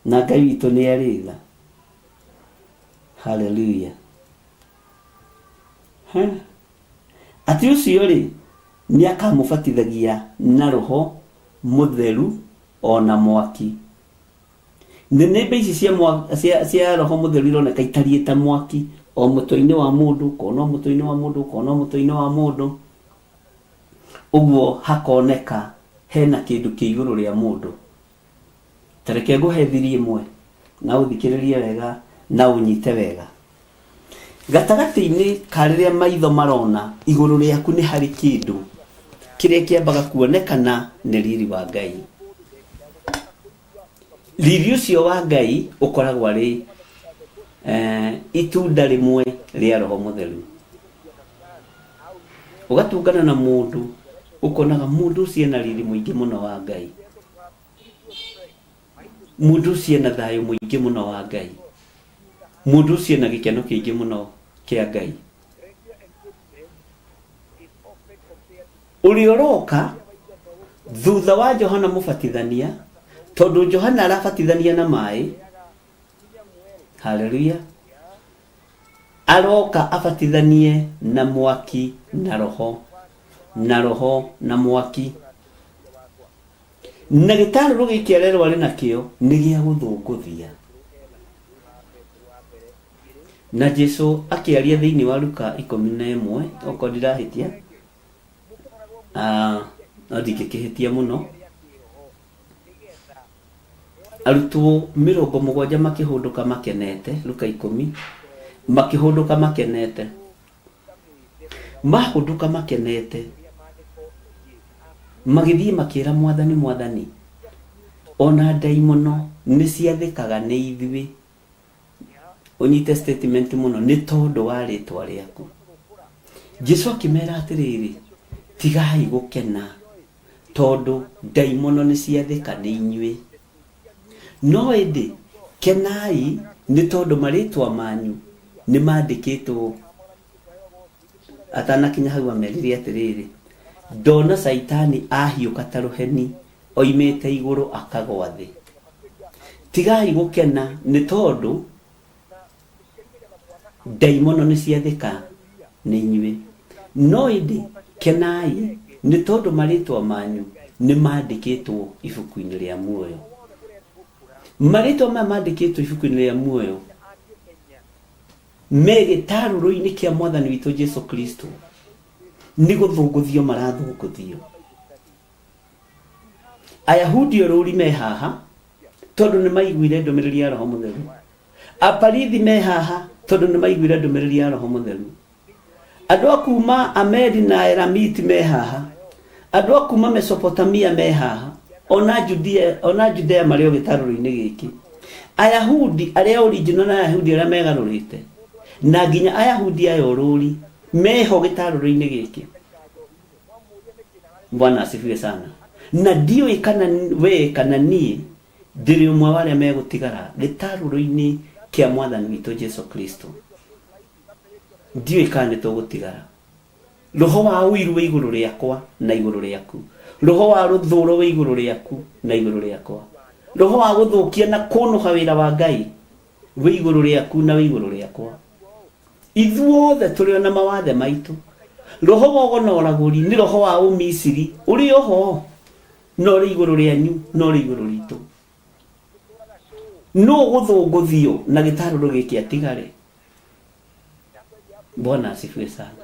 na Ngai witũ nĩ arĩ tha. Hallelujah. Atĩ ũcio rĩ nĩakamũbatithagia na Roho Mũtheru ona mwaki. Nĩnĩmbe ici cia Roho Mũtheru ironeka itariĩ ta mwaki o mũtwe-inĩ wa mũndũ kona mũtwe-inĩ wa mũndũ kona mũtwe-inĩ wa mũndũ ũguo hakoneka hena kĩndũ kĩ igũrũ rĩa mũndũ. Tareke ngũhe thiri ĩmwe na ũthikĩrĩrie wega na ũnyite wega. Gatagatĩ-inĩ ka rĩrĩa maitho marona igũrũ rĩaku nĩ harĩ kĩndũ kĩrĩa kĩambaga kuonekana nĩ riri wa Ngai. Riri ũcio wa Ngai ũkoragwo arĩ itunda rĩmwe rĩa Roho Mũtheru. Ũgatungana na mũndũ ũkonaga mũndũ ũcio ena riri mũingĩ mũno wa Ngai, mũndũ ũcio ena thayũ mũingĩ mũno wa Ngai, mũndũ ũcio ena gĩkeno kĩingĩ mũno kĩa Ngai. Ũrĩa ũroka thutha wa Johana Mũbatithania tondũ Johana arabatithania na maĩ. Hallelujah. Aroka abatithanie na mwaki na Roho na mwaki. Na gĩtarũrũ gĩkĩ arerwo arĩ nakĩo nĩ gĩa gũthũngũthia. Na Jesũ akĩaria thĩinĩ wa Luka 11 okorwo ndirahĩtia no ndingĩkĩhĩtia mũno. Arutwo 70 makĩhũndũka makenete. Luka 10 makĩhũndũka makenete. Mahũndũka makenete magĩthiĩ makĩra Mwathani, Mwathani ona ndaimono nĩ ciathĩkaga nĩ ithuĩ. Unyite statement mũno nĩ tondũ wa rĩtwa rĩaku. Jesũ akĩmera atĩrĩrĩ tigai gũkena tondũ ndaimono nĩ ciathĩka nĩ inyuĩ, no ĩndĩ kenai nĩ tondũ marĩtwa manyu nĩ mandĩkĩtwo. Atanakinya hau amerire atĩrĩrĩ ndona Saitani ahiũka ta rũheni oimĩte igũrũ akagwa thĩ. Tigai gũkena nĩ tondũ ndaimono nĩ ciathĩka nĩ inyuĩ, no ĩndĩ kenai nĩ tondũ marĩtwa manyu nĩ mandĩkĩtwo ibuku-inĩ rĩa muoyo. Marĩtwa maya mandĩkĩtwo ibuku-inĩ rĩa muoyo me gĩtarũrũ-inĩ kĩa Mwathani witũ Jesũ Kristo. Nĩ gũthũngũthio marathũngũthio. Ayahudi orũri me haha tondũ nĩ maiguire ndũmĩrĩri ya Roho Mũtheru. Aparithi me haha tondũ nĩ maiguire ndũmĩrĩri ya Roho Mũtheru. Andũ a kuma Amedi na Elamiti me haha, andũ a kuma Mesopotamia me haha, ona Judea marĩ o gĩtarũrũ-inĩ gĩkĩ. Ayahudi arĩa original na Ayahudi arĩa megarũrĩte na nginya Ayahudi aya ũrũri meho gĩtarũrũ-inĩ gĩkĩ. Bwana asifiwe sana. Na ndiũĩ kana we kana niĩ ndĩrĩ ũmwe wa arĩa megũtigara gĩtarũrũ-inĩ kĩa Mwathani witũ Jesu Kristo. Ndiũĩ kana nĩtũgũtigara. Roho wa ũiru wĩ igũrũ rĩakwa na igũrũ rĩaku. Roho wa rũthũũro wĩ igũrũ rĩaku na igũrũ rĩakwa. Roho wa gũthũkia na kũnũha wĩra wa Ngai wĩ igũrũ rĩaku na wĩ igũrũ rĩakwa. Ithuothe tũrĩ na mawathe maitũ. Roho wa ũgonoragũri nĩ roho wa ũmisiri ũrĩ oho no rĩ igũrũ rĩanyu no rĩ igũrũ ritũ. No gũthũngũthio na gĩtarũrũ gĩkĩ atigare. Bwana asifiwe sana.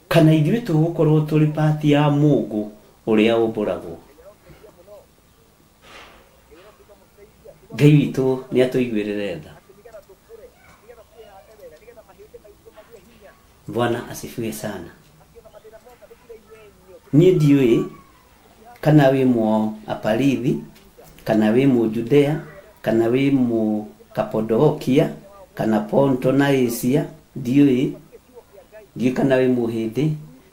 Kana ithuĩ tũgũkorwo tũrĩ pati ya Mũngũ ũrĩa ũmbũragwo. Ngai witũ nĩ atũiguĩrĩre tha. Bwana asifiwe sana. Niĩ ndiũĩ kana wĩ mũ Aparithi, kana wĩ mũ Judea, kana wĩ mũ Kapadokia, kana Ponto na Asia, ndiũĩ. Ndiũĩ kana wĩ Mũhĩndĩ,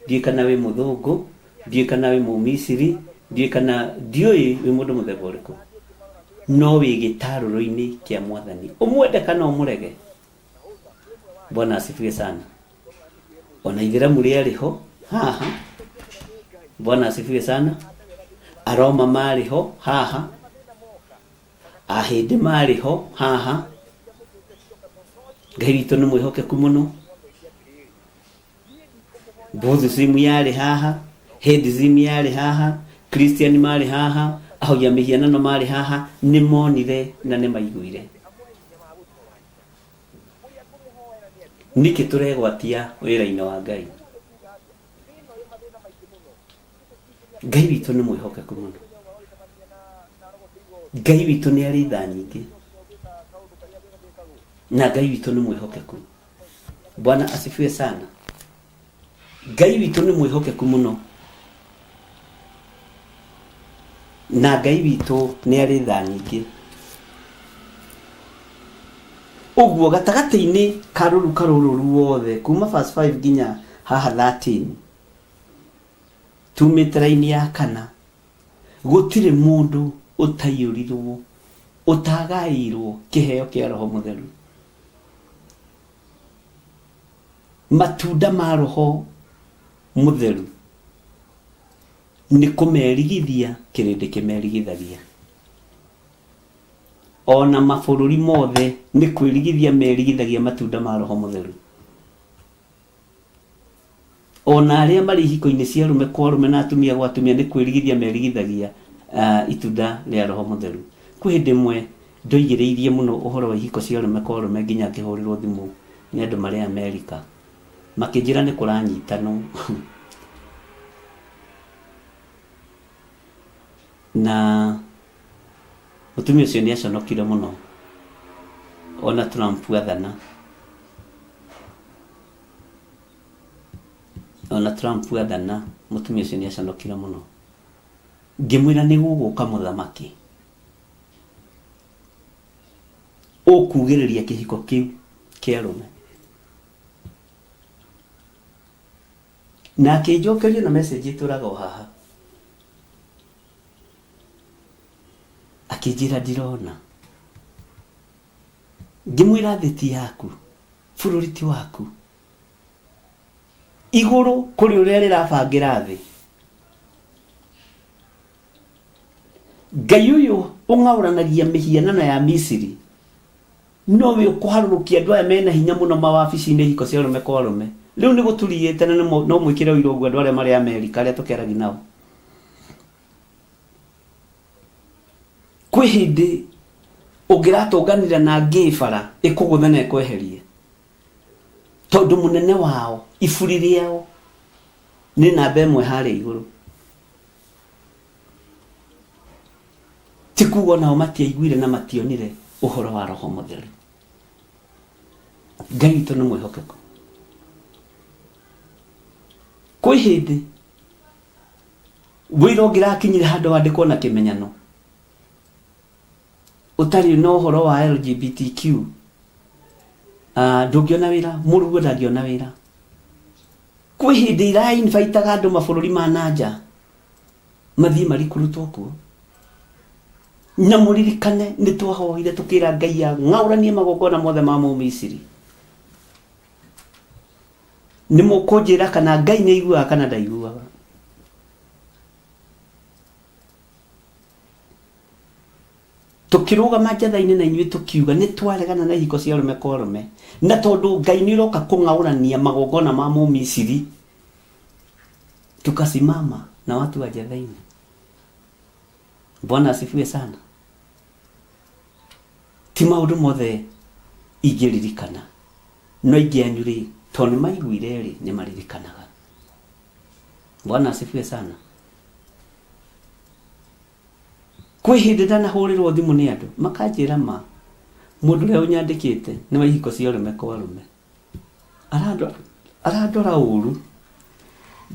ndiũĩ kana wĩ Mũthũngũ, ndiũĩ kana wĩ Mũmisiri, ndiũĩ kana ndiũĩ wĩ mũndũ mũthemba ũrĩkũ. No wĩ gĩtarũrũ-inĩ kĩa Mwathani. Ũmwende kana ũmũrege. Bwana asifiwe sana. Ona Ithĩramu rĩarĩho haha. Bwana asifiwe sana. Aroma marĩho haha. Ahĩndĩ marĩho haha. Ngai witũ nĩ mwĩhokeku mũno. Buddhism yarĩ haha, Hinduism yarĩ haha, Christian marĩ haha, ahogia mĩhianano marĩ haha, nĩ monire na nĩ maiguire. Nĩkĩ tũregwatia wĩra-inĩ wa Ngai? Ngai witũ nĩ mwĩhokeku mũno. Ngai witũ nĩ arĩ tha nyingĩ. Na Ngai witũ nĩ mwĩhokeku. Bwana asifiwe sana. Ngai witũ nĩ mwĩhokeku mũno. Na Ngai witũ nĩ arĩ tha nyingĩ. Ũguo gatagatĩ-inĩ karũru ruothe kuma verse 5 nginya haha 13 tumĩte raini ya kana, gũtirĩ mũndũ ũtaiyũrirwo ũtagaĩirwo kĩheo kĩa Roho Mũtheru. Matunda ma Roho Mũtheru nĩ kũmerigithia kĩrĩndĩ kĩmerigithagia. Ona mabũrũri mothe nĩ kwĩrigithia merigithagia matunda ma Roho Mũtheru. Ona arĩa marĩ ihiko-inĩ cia arũme kwa arũme na atumia gwa atumia nĩ kwĩrigithia merigithagia itunda rĩa Roho Mũtheru. Kwĩ hĩndĩ ĩmwe ndoigĩrĩirie mũno ũhoro wa ihiko cia arũme kwa arũme nginya ngĩhũrĩrwo thimũ nĩ andũ marĩ Amerika. Makĩnjĩra nĩ kũranyitanwo. Na mũtumia ũcio nĩ aconokire mũno. Ona Trump athana. Ona Trump athana, mũtumia ũcio nĩ aconokire mũno. Ngĩmwĩra nĩ gũgũka mũthamaki. Ũkugĩrĩria kĩhiko kĩu kĩa arũme. Na akĩnjokeria na message ĩtũraga o haha. Akĩnjĩra ndirona. Ngĩmwĩra thĩ ti yaku, bũrũri ti waku. Igũrũ kũrĩ ũrĩa rĩrabangĩra thĩ. Ngai ũyũ ũng'aũranagia mĩhianano ya Misiri nowe ũkũharũrũkia andũ aya mena hinya mũno mawabici-inĩ ihiko cia arũme kwa arũme. Rĩu nĩ gũturiyĩte na no mwĩkĩre ũira ũguo andũ arĩa marĩ Amerika arĩa tũkeragia nao. Kwĩ hĩndĩ ũngĩratũnganĩra na ngĩ bara ĩkũgũtha na ĩkweherie. Tondũ mũnene wao iburi rĩao nĩ namba ĩmwe harĩa igũrũ. Ti kuuga nao matiaiguire na mationire ũhoro wa Roho Mũtheru. Ngai witũ nĩ mwĩhokeku. Kwĩ hĩndĩ wĩra ũngĩrakinyire handũ wandĩkwo na kĩmenyano utari no horo wa LGBTQ ndungiona wira murugo ndangiona wira kwi hindi ira invite andu mabururi ma nanja mathii marikurutwo kuo na muririkane ni twahoire tukira Ngai ya ng'auranie magongona mothe ma Misiri ni mukunjira kana Ngai ni aiguaga kana ndaiguaga tukirugama njatha-ini na inyuĩ tukiuga ni twaregana na ihiko cia rume kwa rume na tondu Ngai ni roka kung'aurania magongona ma Misiri tukasimama na watu wa njatha-ini. Bwana asifiwe sana. Ti maundu mothe ingĩririkana no ingĩanyu rĩ tondu maiguire rĩ nĩ maririkanaga. Bwana asifiwe sana. Kwi hindi ndanahũrĩrwo thimũ nĩ andũ makanjĩra ma mũndũ ũrĩa ũnyandĩkĩte nĩ wa ihiko cia rume kwa rume arandora ũru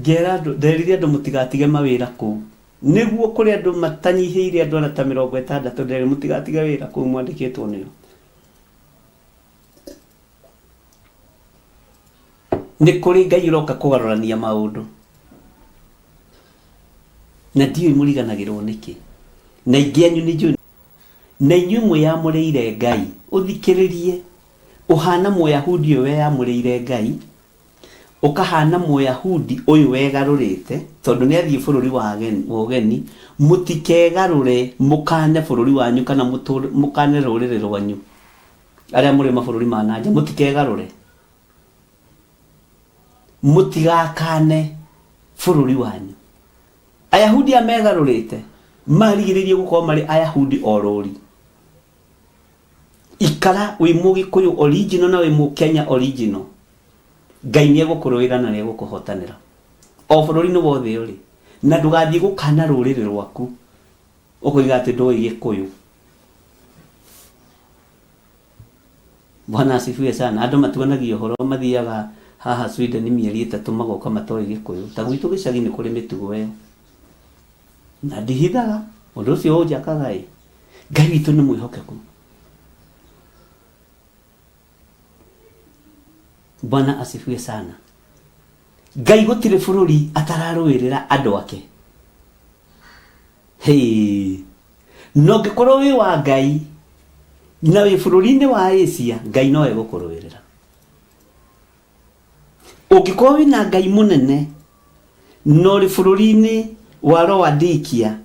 ngera andũ nderire andũ mũtigatige mawĩra kũu nĩguo kũrĩ andũ matanyihĩire andũ ana ta 60 ndere mũtigatige wĩra kũu mwandĩkĩtwo nĩo nĩ kũrĩ Ngai ũroka kũgarũrania maũndũ na ndiũĩ mũriganagĩrwo nĩkĩ na ingĩanyu nĩ njũĩ na inyuĩ mwĩyamũrĩire Ngai ũthikĩrĩrie ũhana Mũyahudi ũyũ weyamũrĩire Ngai ukahana Mũyahudi ũyũ wegarũrĩte tondu nĩ athiĩ bũrũri wa ũgeni mũtikegarũre mũkane bũrũri wanyu kana mũkane rũrĩrĩ rwanyu arĩa mũrĩ mabũrũri ma nanja mũtikegarũre mũtigakane bũrũri wanyu. Ayahudi amegarũrĩte marigĩrĩrie gũkorwo marĩ Ayahudi orori ikara wĩ Mũgĩkũyũ original na wĩ Mũkenya original Ngai nĩ egũkũrũĩra na nĩ egũkũhotanĩra o bũrũri-inĩ wothe ũrĩ na ndũgathiĩ gũkana rũrĩrĩ rwaku ũkoiga atĩ ndũĩ Gĩkũyũ. Bwana asifiwe sana. Andũ matuanagia ũhoro mathiaga haha Sweden mĩeri 3 magoka matoĩ Gĩkũyũ ta gwitũ gĩcagi-inĩ kũrĩ mĩtugo ĩyo na ndihithaga ũndũ ũcio ũnjakaga Ngai witũ nĩ mwĩhokeku. Bwana asifiwe sana. Ngai gũtirĩ bũrũri atararũĩrĩra andũ ake. No ngĩkorwo wĩ wa Ngai na wĩ bũrũri-inĩ wa Asia Ngai no egũkũrũĩrĩra. Ũngĩkorwo wĩna Ngai mũnene no rĩ bũrũri-inĩ wa Laodikia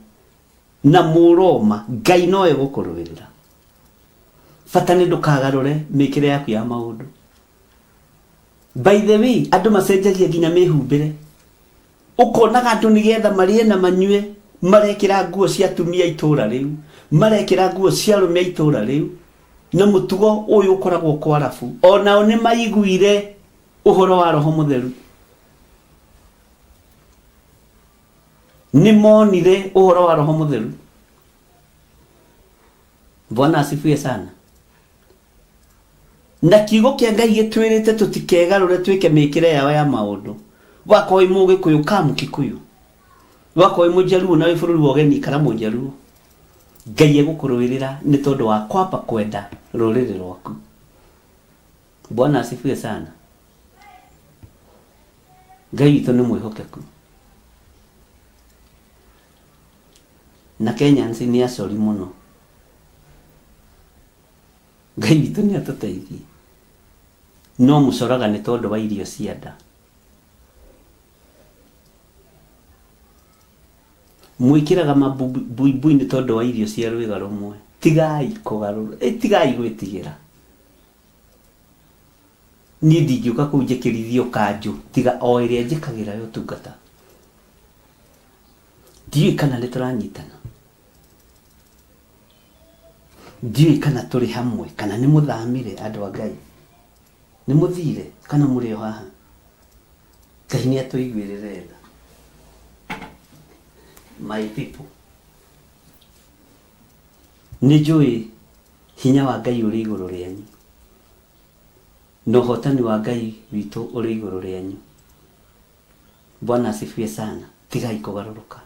na Mũroma Ngai no egũkũrũĩrĩra. Bata nĩ ndũkagarũre mĩkĩre yaku ya maũndũ. By the way, andũ macenjagia nginya mĩhumbĩre. Ũkonaga andũ nĩgetha marĩe na manyue marekĩra nguo cia atumia itũra rĩu, marekĩra nguo cia arũme itũra rĩu, na mũtugo ũyũ ũkoragwo kwa Arabu. Onao nĩ maiguire ũhoro wa Roho Mũtheru. Nĩ monire ũhoro wa Roho Mũtheru. Bwana asifiwe sana. Na kiugo kĩa Ngai gĩtwĩrĩte tũtikegarũre twĩke mĩkĩre yao ya maũndũ. Wakorwo wĩ Mũgĩkũyũ ka Mũkikuyu, wakorwo wĩ Mũjaluo na wĩ bũrũri wa ũgeni kana Mũjaluo, Ngai egũkũrũĩrĩra nĩ tondũ wa kwamba kwenda rũrĩrĩ rwaku. Bwana asifiwe sana. Ngai witũ nĩ mwĩhokeku. Na Kenyans nĩ acori mũno. Ngai witũ nĩ atũteithie. No mũcoraga nĩ tondũ wa irio cia nda. Mwĩkĩraga mabuibui nĩ tondũ wa irio cia rwĩga rũmwe. Tigai kũgarũra, tigai gwĩtigĩra. Niĩ ndingĩũka kũu njĩkĩrithio kanjũ tiga o ĩrĩa njĩkagĩra yo tungata. Ndiũĩ kana nĩ tũranyitana. Ndiũĩ kana tũrĩ hamwe kana nĩ mũthamire andũ a Ngai. Nĩ mũthire kana mũrĩ o haha. Ngai nĩ atũiguĩrĩre tha. My people. Nĩ njũĩ hinya wa Ngai ũrĩ igũrũ rĩanyu. Na ũhotani wa Ngai witũ ũrĩ igũrũ rĩanyu. Bwana asifiwe sana. Tigai kũgarũrũka.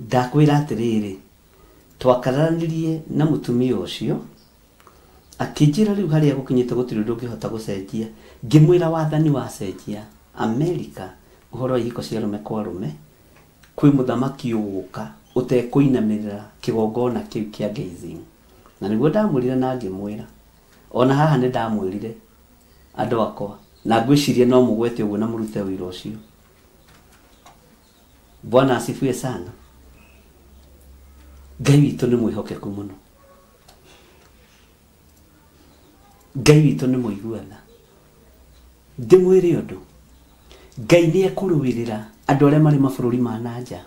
ndakwira atiriri twakaranirie na mutumia ucio akijira riu haria gukinyite gutiri ndungihota gucenjia ngimwira wathani wa cenjia America uhoro wa ihiko cia rume kwa rume kwi muthamaki uguka utekuinamirira kigongona kiu kia gazing na niguo ndamwirire na ngimwira ona haha ni ndamwirire andu akwa na ngwicirie no mugwete uguo na murute wira ucio. Bwana asifiwe sana. Ngai witũ nĩ mwĩhokeku mũno. Ngai witũ nĩ mũiguana. Ndĩmwĩre ũndũ. Ngai nĩ ekũrũĩrĩra andũ arĩa marĩ mabũrũri ma nanja.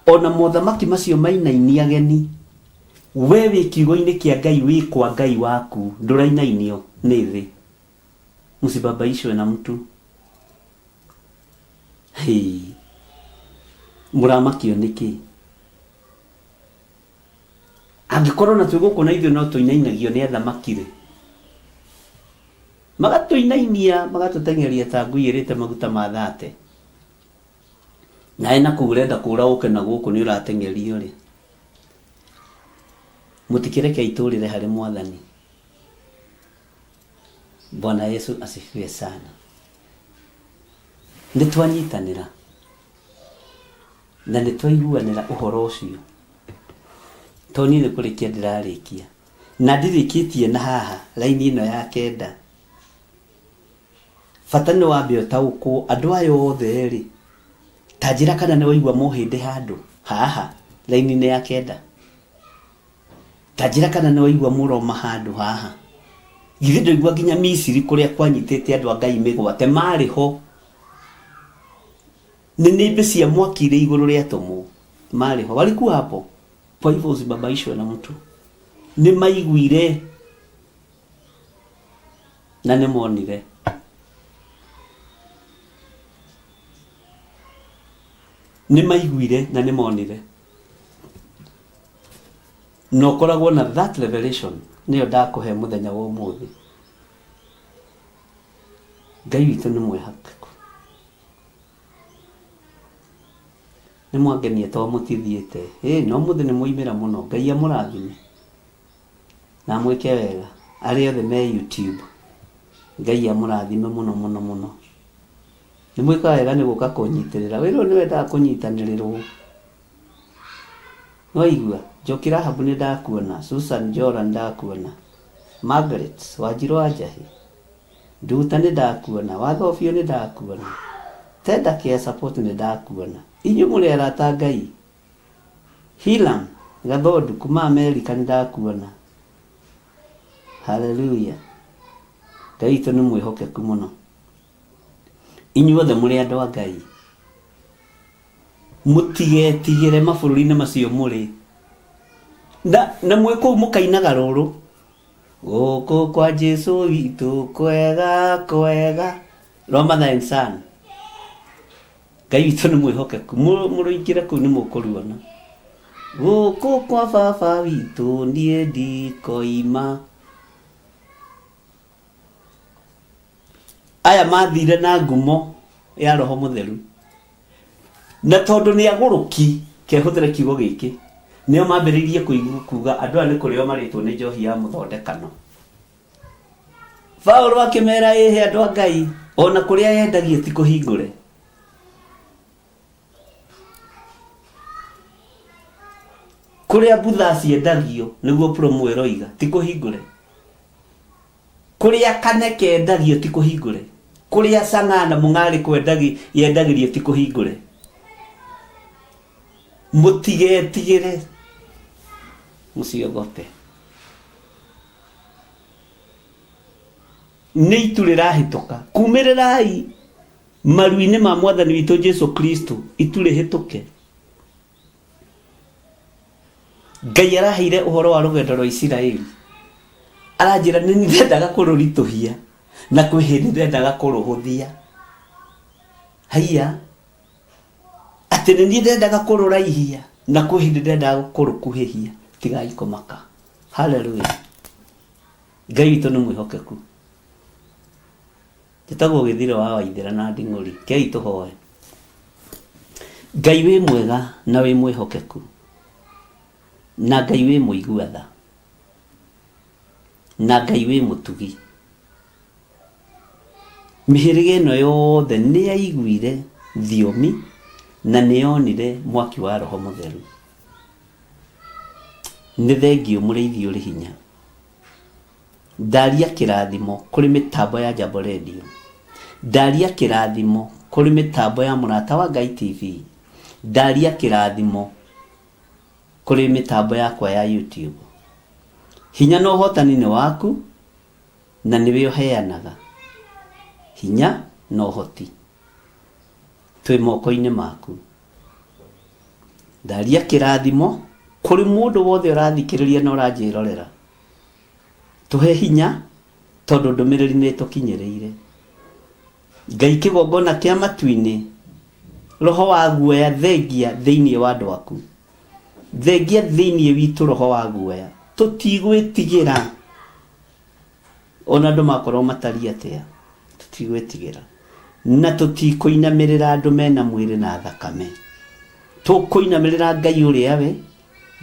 Ona mothamaki macio mainaini ageni. We wĩ kiugo-inĩ kĩa Ngai wĩ kwa Ngai waku ndũrainainio nĩ thĩ. Msibabaishwe na mtu. Hey. Mũramakio nĩkĩ? Angĩkorwo na twĩgũkũ na ithuĩ no tũinainagio nĩ athamaki rĩ. Magatũinainia magatũtengeria ta ngui ĩrĩte maguta ma thate. Na ena kũrenda kũra ũke na gũkũ nĩ ũratengerio rĩ. Mũtikireke itũrĩre harĩ Mwathani. Bwana Yesu asifiwe sana. Nĩtwanyitanĩra na nĩtwaiguanĩra ũhoro ũcio. Toni nĩ kũrĩkia ndĩrarĩkia na ndirĩkĩtie na haha laini ĩno ya kenda. Bata nĩ wambe ũtaũkwo andũ aya othe rĩ. Ta njĩra kana nĩ waigua mohĩndĩ handũ haha laini-inĩ ya kenda. Ta njĩra kana nĩ waigua mũroma handũ haha. Githĩ ndũigua nginya Misiri kũrĩa kwanyitĩte andũ a Ngai mĩgwate marĩ ho. Nĩ cia mwaki irĩ igũrũ rĩa tũmũ marĩ ho. Walikuwa hapo. Kwa hivyo usibabaishwe na mtu. Ni maiguire na ni monire. Ni maiguire na ni monire. No koragwo na that revelation niyo ndakuhe muthenya wa umuthi. Ngai witũ nĩ mwĩhokeku. Nĩ mwangenie to mũtithiĩte. No mũthĩ nĩ muimĩra mũno. Ngai amũrathime. Na mwĩke wega. Arĩa othe me YouTube. Ngai amũrathime mũno mũno mũno. Nĩ mwĩka wega nĩ gũka kũnyitĩrĩra. Wĩra ũyũ nĩ wendaga kũnyitanĩrĩrwo. Waigua, Njoki Rahabu nĩ ndakuona. Susan Jora nĩ ndakuona. Margaret Wanjiru wa Njahi. Nduta nĩ ndakuona. Wathofio nĩ ndakuona. Tenda Care Support nĩ ndakuona. Inyuĩ mũrĩ arata Ngai. Hilam Gathodu kuma America nĩ ndakuona. Hallelujah. Ngai witũ nĩ mwĩhokeku mũno. Inyuĩ othe mũrĩ andũ a Ngai. Mũtigetigĩre mabũrũri-inĩ macio mũrĩ. Na mwĩkũu mũkainaga rũrũ. Gũkũ kwa Jesu witũ kwega kwega. Roma the Son. Ngai witũ nĩ mwĩhokeku. Mũrũingĩre kũu nĩ mũkũruona. Gũkũ kwa baba witũ niĩ ndikoima. Aya mathire na ngumo ya Roho Mũtheru. Na tondũ nĩ agũrũki kehũthĩre kiugo gĩkĩ. Nĩo mambĩrĩirie kuuga andũ aya nĩ kũrĩo marĩtwo nĩ njohi ya mũthondekano. Paulo akĩmera andũ a Ngai ona kũrĩa yendagie ti kũhingũre. Kũrĩa butha ciendagio nĩguo promo eroiga ti kũhingũre. Kũrĩa kaneke endagio ti kũhingũre. Kũrĩa sang'ana mũng'arĩ yendagĩrio ti kũhingũre. Mũtigetigĩre. Mũciogope. Nĩ itu rĩrahĩtũka. Kumĩrĩrai maru-inĩ ma Mwathani witũ Jesu Kristo itu rĩhĩtũke. Ngai araheire ũhoro wa rũgendo rwa Isiraeli. Aranjĩra nĩ ndendaga kũrũritũhia na kwĩ hĩndĩ ndendaga kũrũhũthia. Haiya. Atĩ nĩ ndendaga kũrũraihia na kwĩ hĩndĩ ndendaga kũrũkuhĩhia. Tigai kũmaka. Hallelujah. Ngai witũ nĩ mwĩhokeku. Tũtagwo Gĩthiro wa Waithĩra na Nding'ũri. Kei tũhoe. Ngai wĩ mwega na wĩ mwĩhokeku, na Ngai wĩ mũigua tha, na Ngai wĩ mũtugi. Mĩhĩrĩga ĩno yothe nĩ yaiguire thiomi na nĩ yonire mwaki wa Roho Mũtheru. Nĩ thengio mũrĩithi ũrĩ hinya. Ndaria kĩrathimo kũrĩ mĩtambo ya Jambo Radio. Ndaria kĩrathimo kũrĩ mĩtambo ya Mũrata wa Ngai TV. Ndaria kĩrathimo kũrĩ mĩtambo yakwa ya YouTube. Hinya na ũhotani nĩ waku na nĩwe ũheanaga hinya na ũhoti. Twĩ moko-inĩ maku. Ndaria kĩrathimo kũrĩ mũndũ wothe ũrathikĩrĩria na ũranjĩrorera. Tũhe hinya tondũ ndũmĩrĩri nĩ tũkinyĩrĩire. Ngai kĩgongona kĩa matu-inĩ, Roho wa guoya thengia thĩinĩ wa andũ aku. Thengia thĩinĩ witũ Roho wa guoya. Tũtigwĩtigĩra ona andũ makorwo matariĩ atĩa. Tũtigwĩtigĩra na tũtikũinamĩrĩra andũ mena mwĩrĩ na thakame. Tũkũinamĩrĩra Ngai ũrĩa we,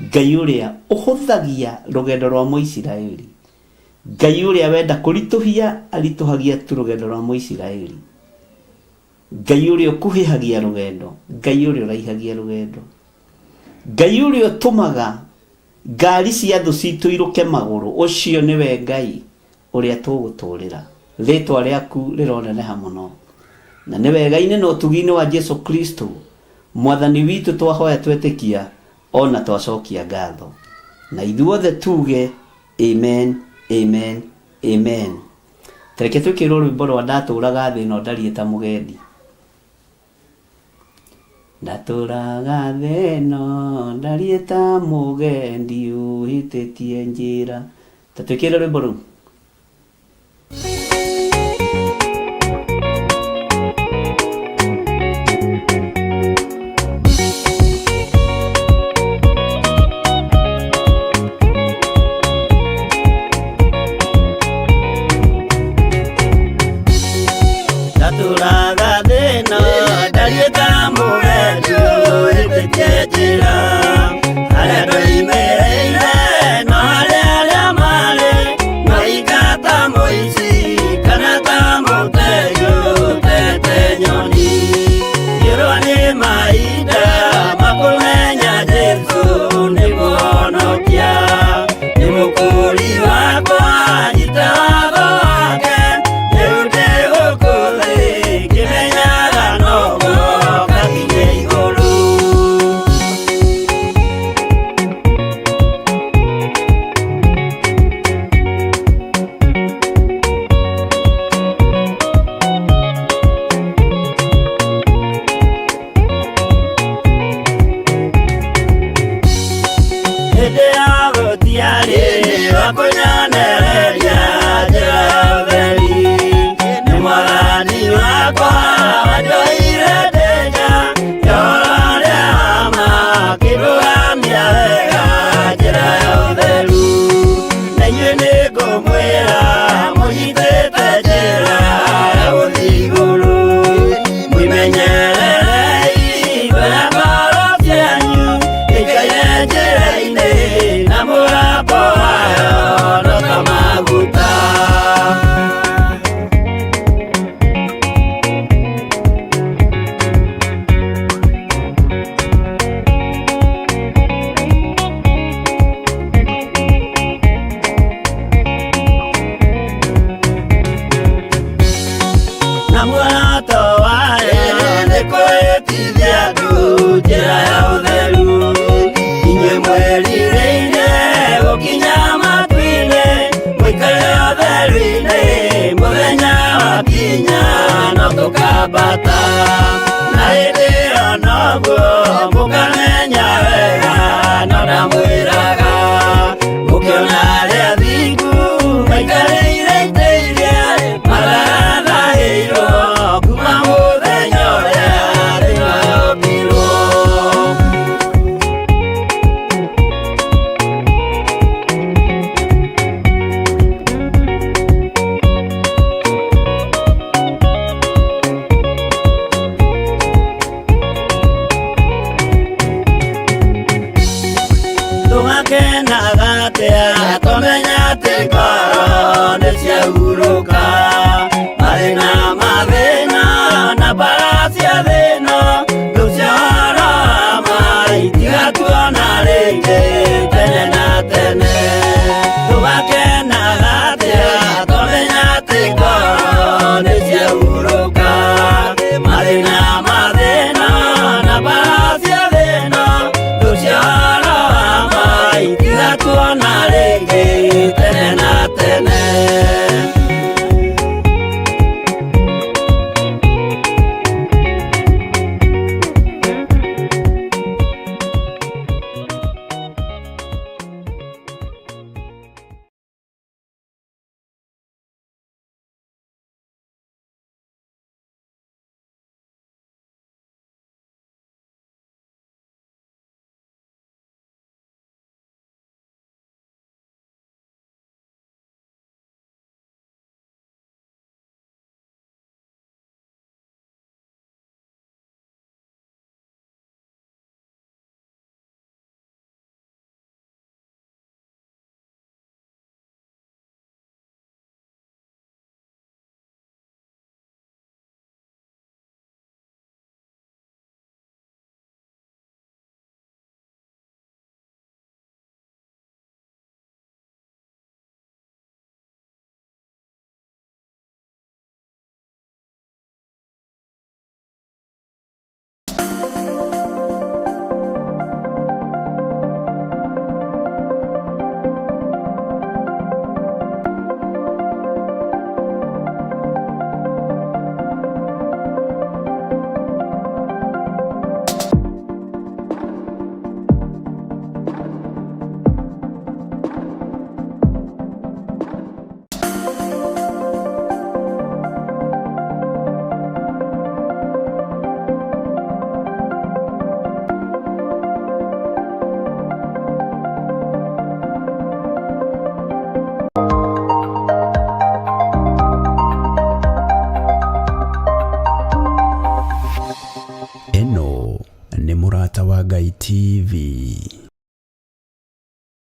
Ngai ũrĩa ũhũthagia rũgendo rwa Mũisiraeli. Ngai ũrĩa wenda kũritũhia aritũhagia tu rũgendo rwa Mũisiraeli. Ngai ũrĩa ũkuhĩhagia rũgendo, Ngai ũrĩa ũraihagia rũgendo. Ngai ũrĩa ũtũmaga ngari cia thũ citũ irũke magũrũ. Ũcio nĩwe Ngai ũrĩa tũgũtũũrĩra. Rĩĩtwa rĩaku rĩroneneha mũno. Na nĩ wega-inĩ na ũtugi-inĩ wa Jesu Kristo, Mwathani witũ twahoya twetĩkia ona twacokia ngatho. Na ithuothe tuge amen, amen, amen. Tareke twĩkĩrwo rwĩmbo rwa ndatũũraga thĩ ĩno ndariĩ ta mũgendi. Ndatũũraga thĩ ĩno ndariĩ ta mũgendi ũhĩtĩtie njĩra. Ta twĩkĩre rwĩmbo rũu. Ndatũũraga thĩ ĩno ndariĩ ta mũgendi ũhĩtĩtie njĩra. Harĩa ndoimĩrĩire no harĩa marĩ, maikata mũici kana ta mũtegi ũtete nyoni. Ngĩrwo nĩ mahinda makũmenya Jesũ nĩ mũhonokia. Nĩ mũkũũri wakwa nyita watho wake, rĩu ndĩ gũkũ thĩ ngĩmenyaga no guoka nginya igũrũ. tũgakenaga atĩa twamenya atĩ ngoro nĩciahurũka mathĩna mathĩna na mbara cia thĩna tũciara maitigatũona rĩngĩ tene na tene tũgakenaga atĩa twamenya atĩ ngoro nĩciahurũka mathĩna mathĩna na mbara cia thĩna tũciara maitigatũona rĩngĩ tene na tene. Eno nĩ Mũrata wa Ngai TV.